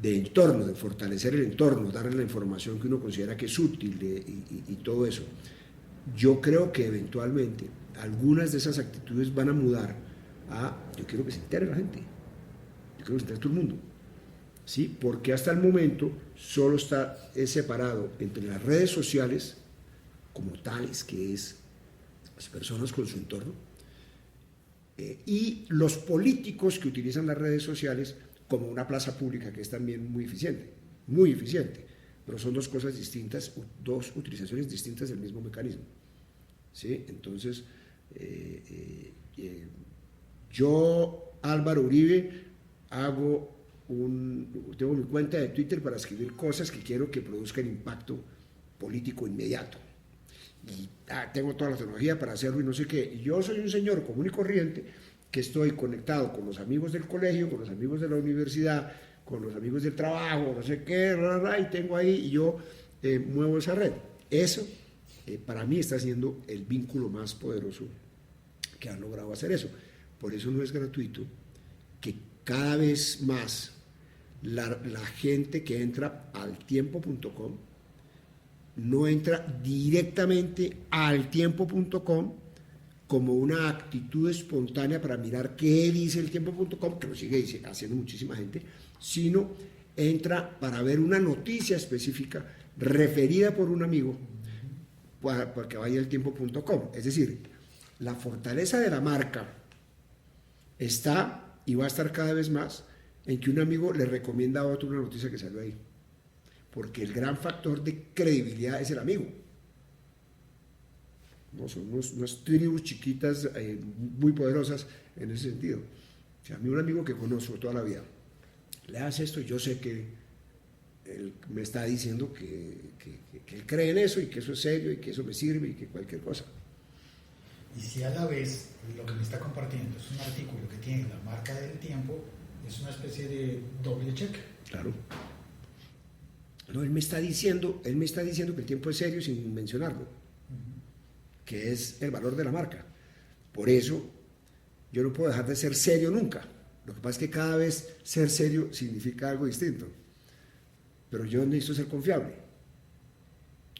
entorno, de fortalecer el entorno, darle la información que uno considera que es útil y todo eso. Yo creo que eventualmente algunas de esas actitudes van a mudar a, yo quiero que se entere la gente, yo quiero que se entere todo el mundo, ¿sí? Porque hasta el momento solo es separado entre las redes sociales como tales, que es las personas con su entorno, y los políticos que utilizan las redes sociales como una plaza pública, que es también muy eficiente, pero son dos cosas distintas, dos utilizaciones distintas del mismo mecanismo, ¿sí? Entonces, yo, Álvaro Uribe, tengo mi cuenta de Twitter para escribir cosas que quiero que produzcan impacto político inmediato. Y tengo toda la tecnología para hacerlo y no sé qué. Y yo soy un señor común y corriente que estoy conectado con los amigos del colegio, con los amigos de la universidad, con los amigos del trabajo, no sé qué, y tengo ahí, y yo muevo esa red. Eso, para mí, está siendo el vínculo más poderoso que han logrado hacer eso. Por eso no es gratuito que cada vez más la gente que entra al tiempo.com no entra directamente al tiempo.com como una actitud espontánea para mirar qué dice el tiempo.com, que lo sigue haciendo muchísima gente, sino entra para ver una noticia específica referida por un amigo para que vaya al tiempo.com. Es decir, la fortaleza de la marca está y va a estar cada vez más en que un amigo le recomienda a otro una noticia que salió ahí, porque el gran factor de credibilidad es el amigo. No, son unas tribus chiquitas muy poderosas en ese sentido. O sea, a mí un amigo que conozco toda la vida le hace esto y yo sé que él me está diciendo que él cree en eso y que eso es serio y que eso me sirve y que cualquier cosa. Y si a la vez lo que me está compartiendo es un artículo que tiene la marca del tiempo, es una especie de doble cheque. Claro. No, él me está diciendo que el tiempo es serio sin mencionarlo, que es el valor de la marca. Por eso yo no puedo dejar de ser serio nunca. Lo que pasa es que cada vez ser serio significa algo distinto. Pero yo necesito ser confiable.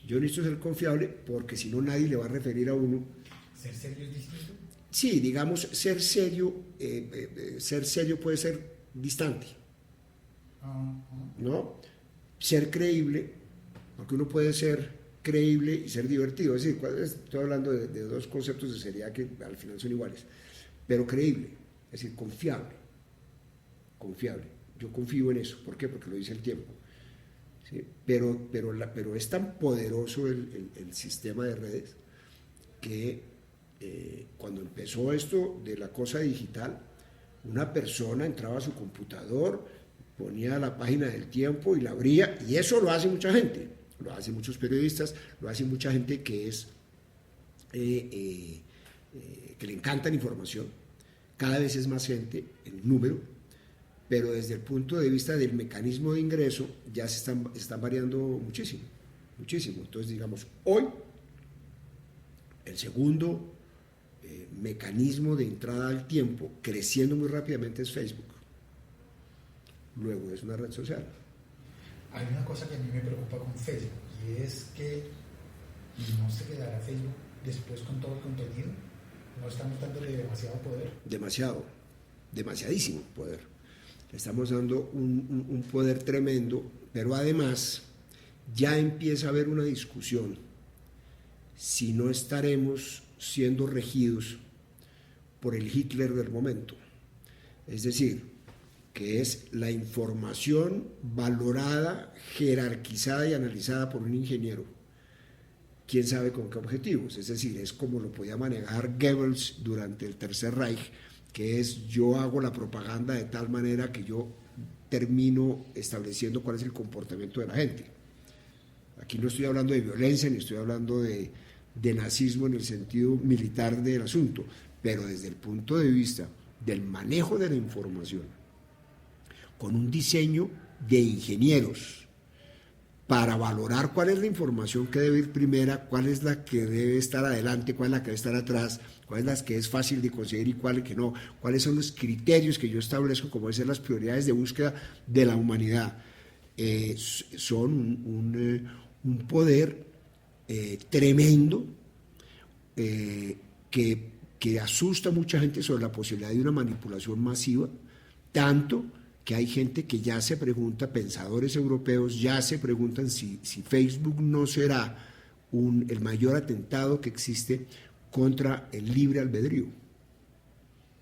Yo necesito ser confiable porque si no nadie le va a referir a uno. ¿Ser serio es distinto? Sí, digamos, ser serio puede ser distante, ¿no? Ser creíble, porque uno puede ser creíble y ser divertido. Es decir, estoy hablando de dos conceptos de seriedad que al final son iguales, pero creíble, es decir, confiable. Yo confío en eso. ¿Por qué? Porque lo dice el tiempo. ¿Sí? Pero es tan poderoso el sistema de redes que cuando empezó esto de la cosa digital, una persona entraba a su computador, ponía la página del tiempo y la abría, y eso lo hace mucha gente, lo hacen muchos periodistas, lo hace mucha gente que que le encanta la información, cada vez es más gente, el número, pero desde el punto de vista del mecanismo de ingreso ya están variando muchísimo, muchísimo. Entonces, digamos, hoy el segundo mecanismo de entrada al tiempo, creciendo muy rápidamente, es Facebook. Luego es una red social. Hay una cosa que a mí me preocupa con Facebook, y es que no se quedará Facebook después con todo el contenido. No estamos dándole demasiado poder. Demasiadísimo poder. Le estamos dando un poder tremendo, pero además ya empieza a haber una discusión si no estaremos siendo regidos por el Hitler del momento. Es decir, que es la información valorada, jerarquizada y analizada por un ingeniero. ¿Quién sabe con qué objetivos? Es decir, es como lo podía manejar Goebbels durante el Tercer Reich, que es yo hago la propaganda de tal manera que yo termino estableciendo cuál es el comportamiento de la gente. Aquí no estoy hablando de violencia, ni estoy hablando de nazismo en el sentido militar del asunto, pero desde el punto de vista del manejo de la información, con un diseño de ingenieros para valorar cuál es la información que debe ir primera, cuál es la que debe estar adelante, cuál es la que debe estar atrás, cuál es la que es fácil de conseguir y cuál que no, cuáles son los criterios que yo establezco como deben ser las prioridades de búsqueda de la humanidad. Son un poder tremendo que asusta a mucha gente sobre la posibilidad de una manipulación masiva, tanto que hay gente que ya se pregunta, pensadores europeos ya se preguntan si Facebook no será el mayor atentado que existe contra el libre albedrío,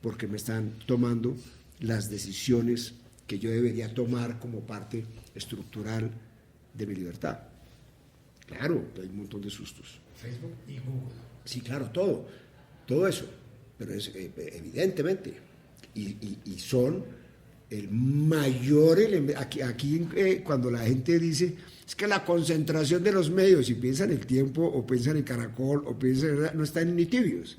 porque me están tomando las decisiones que yo debería tomar como parte estructural de mi libertad. Claro, hay un montón de sustos. Facebook y Google. Sí, claro, todo eso, pero es evidentemente, y son el mayor elemento. Aquí cuando la gente dice, es que la concentración de los medios, si piensan en el tiempo, o piensan en Caracol, o piensan, no están ni tibios.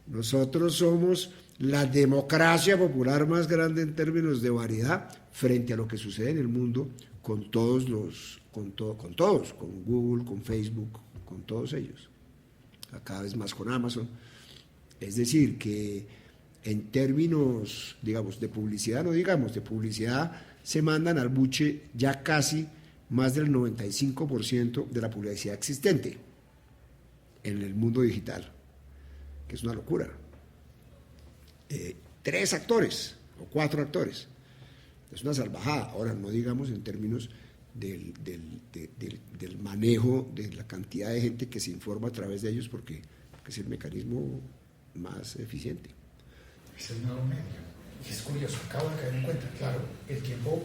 Nosotros somos la democracia popular más grande en términos de variedad frente a lo que sucede en el mundo con todos, con Google, con Facebook, con todos ellos, cada vez más con Amazon. Es decir, que en términos, digamos, de publicidad, de publicidad se mandan al buche ya casi más del 95% de la publicidad existente en el mundo digital, que es una locura. 3 actores o 4 actores, es una salvajada. Ahora, no digamos en términos del manejo de la cantidad de gente que se informa a través de ellos, porque es el mecanismo más eficiente. Es el nuevo medio. Es curioso, acabo de caer en cuenta. Claro, el tiempo,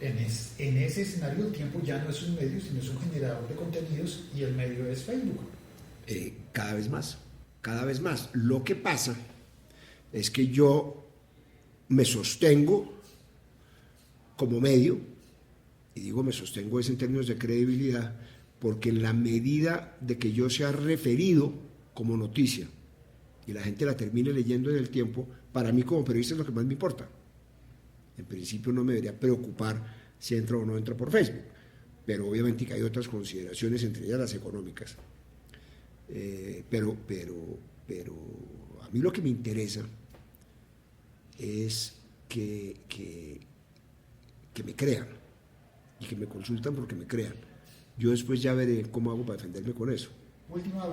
en ese escenario, el tiempo ya no es un medio, sino es un generador de contenidos, y el medio es Facebook. Cada vez más. Lo que pasa es que yo me sostengo como medio, y digo me sostengo es en términos de credibilidad, porque en la medida de que yo sea referido como noticia y la gente la termine leyendo en el tiempo, para mí como periodista es lo que más me importa. En principio no me debería preocupar si entra o no entra por Facebook, pero obviamente que hay otras consideraciones, entre ellas las económicas. Pero a mí lo que me interesa es que me crean y que me consultan porque me crean. Yo después ya veré cómo hago para defenderme con eso. Última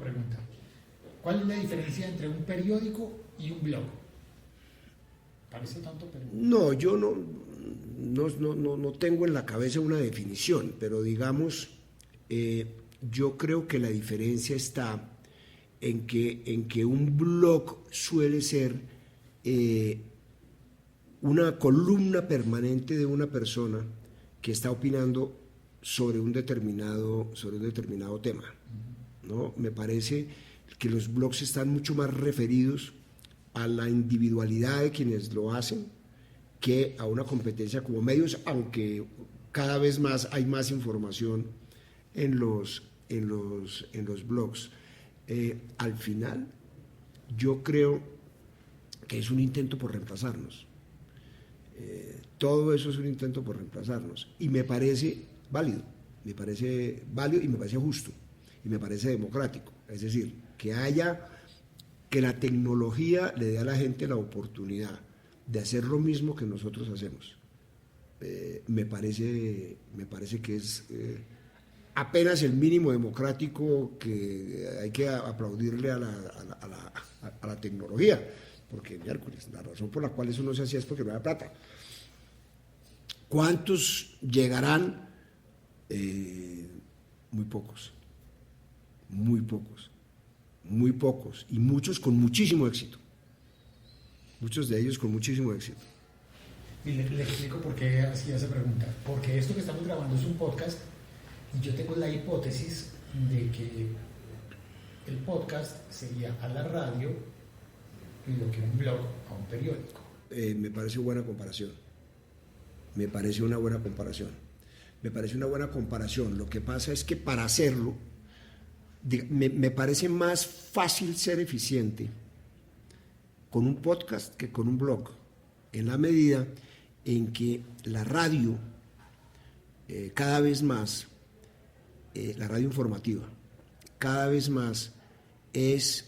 pregunta. ¿Cuál es la diferencia entre un periódico y un blog? Parece tonto, pero... No, yo no tengo en la cabeza una definición, pero digamos, yo creo que la diferencia está en que un blog suele ser una columna permanente de una persona que está opinando sobre un determinado tema, ¿no? Me parece que los blogs están mucho más referidos a la individualidad de quienes lo hacen que a una competencia como medios, aunque cada vez más hay más información en los blogs. Al final, yo creo que es un intento por reemplazarnos. Todo eso es un intento por reemplazarnos y me parece válido y me parece justo y me parece democrático. Es decir, que la tecnología le dé a la gente la oportunidad de hacer lo mismo que nosotros hacemos. Me parece que es apenas el mínimo democrático que hay que aplaudirle a la tecnología, porque miércoles, la razón por la cual eso no se hacía es porque no había plata. ¿Cuántos llegarán? Muy pocos, y muchos con muchísimo éxito, muchos de ellos con muchísimo éxito. Y le explico por qué hacía esa pregunta. Porque esto que estamos grabando es un podcast y yo tengo la hipótesis de que el podcast sería a la radio lo que un blog a un periódico. Me parece buena comparación. Me parece una buena comparación. Lo que pasa es que para hacerlo, me parece más fácil ser eficiente con un podcast que con un blog, en la medida en que la radio, cada vez más, la radio informativa, cada vez más es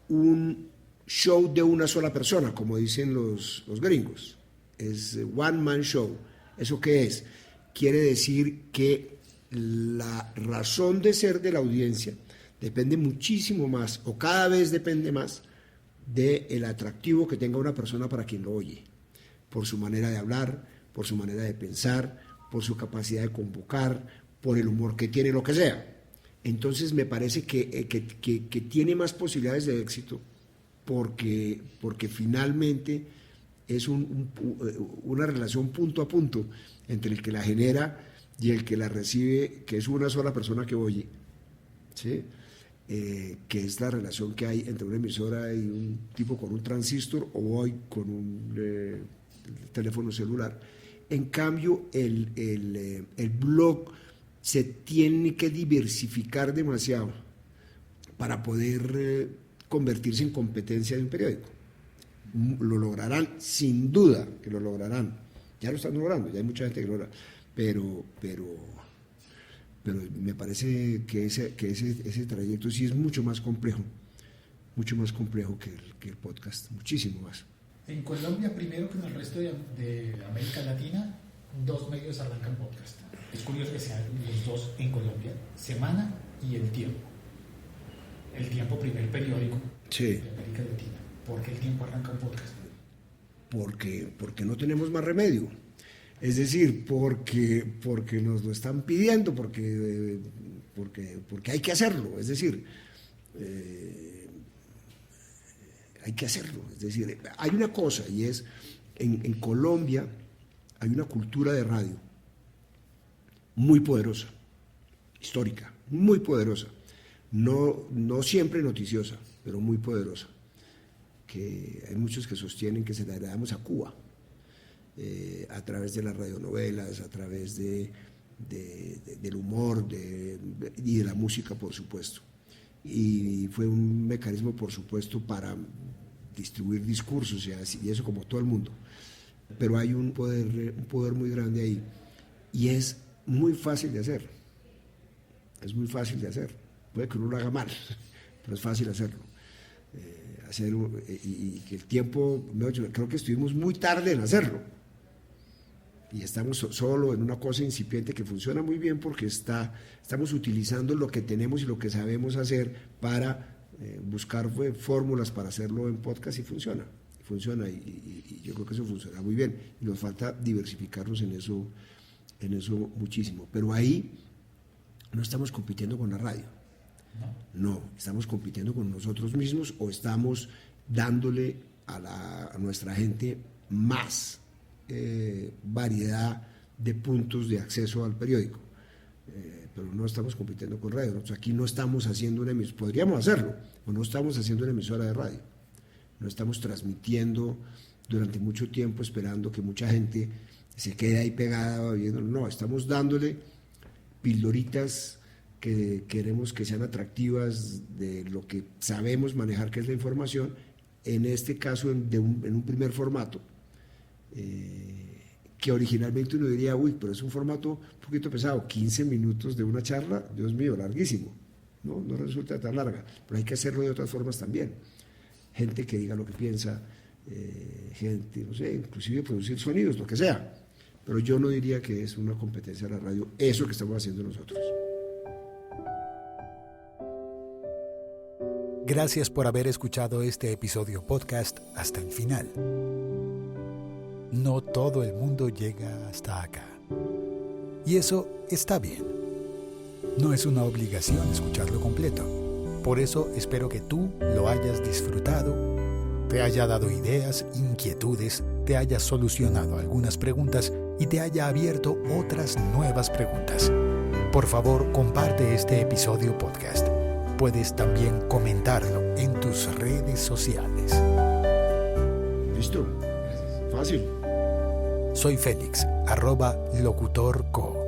un show de una sola persona, como dicen los gringos. Es one man show. ¿Eso qué es? Quiere decir que la razón de ser de la audiencia depende muchísimo más, o cada vez depende más, del atractivo que tenga una persona para quien lo oye, por su manera de hablar, por su manera de pensar, por su capacidad de convocar, por el humor que tiene, lo que sea. Entonces me parece que tiene más posibilidades de éxito porque finalmente es una relación punto a punto entre el que la genera y el que la recibe, que es una sola persona que oye, ¿sí? Que es la relación que hay entre una emisora y un tipo con un transistor o hoy con un teléfono celular. En cambio, el blog se tiene que diversificar demasiado para poder convertirse en competencia de un periódico. Lo lograrán, sin duda que lo lograrán. Ya lo están logrando, ya hay mucha gente que lo logra, pero me parece que ese trayecto sí es mucho más complejo que el podcast, muchísimo más. En Colombia, primero que en el resto de América Latina, 2 medios arrancan podcast. Es curioso que sean los dos en Colombia, Semana y El Tiempo. El Tiempo, primer periódico de América Latina. ¿Por qué El Tiempo arranca un podcast? Porque no tenemos más remedio. Es decir, porque nos lo están pidiendo, porque hay que hacerlo. Es decir, hay que hacerlo. Es decir, hay una cosa, y es, en Colombia hay una cultura de radio muy poderosa, histórica, muy poderosa. No siempre noticiosa, pero muy poderosa. Que hay muchos que sostienen que se la heredamos a Cuba, a través de las radionovelas, a través del humor y de la música, por supuesto. Y fue un mecanismo, por supuesto, para distribuir discursos y eso, como todo el mundo. Pero hay un poder muy grande ahí, y es muy fácil de hacer. Puede que uno lo haga mal, pero es fácil hacerlo. Y que el tiempo, creo que estuvimos muy tarde en hacerlo, y estamos solo en una cosa incipiente que funciona muy bien porque estamos utilizando lo que tenemos y lo que sabemos hacer para buscar fórmulas para hacerlo en podcast, y funciona, y yo creo que eso funciona muy bien, y nos falta diversificarnos en eso muchísimo. Pero ahí no estamos compitiendo con la radio. No, estamos compitiendo con nosotros mismos, o estamos dándole a nuestra gente más variedad de puntos de acceso al periódico. Pero no estamos compitiendo con radio. Nosotros aquí no estamos haciendo una emisora, podríamos hacerlo, o no estamos haciendo una emisora de radio. No estamos transmitiendo durante mucho tiempo esperando que mucha gente se quede ahí pegada viendo. No, estamos dándole pildoritas que queremos que sean atractivas de lo que sabemos manejar, que es la información, en este caso en un primer formato, que originalmente uno diría, uy, pero es un formato un poquito pesado, 15 minutos de una charla, Dios mío, larguísimo. No resulta tan larga, pero hay que hacerlo de otras formas también. Gente que diga lo que piensa, gente, no sé, inclusive producir sonidos, lo que sea. Pero yo no diría que es una competencia de la radio, eso que estamos haciendo nosotros. Gracias por haber escuchado este episodio podcast hasta el final. No todo el mundo llega hasta acá. Y eso está bien. No es una obligación escucharlo completo. Por eso espero que tú lo hayas disfrutado, te haya dado ideas, inquietudes, te haya solucionado algunas preguntas y te haya abierto otras nuevas preguntas. Por favor, comparte este episodio podcast. Puedes también comentarlo en tus redes sociales. ¿Listo? Fácil. Soy Félix, @locutorco.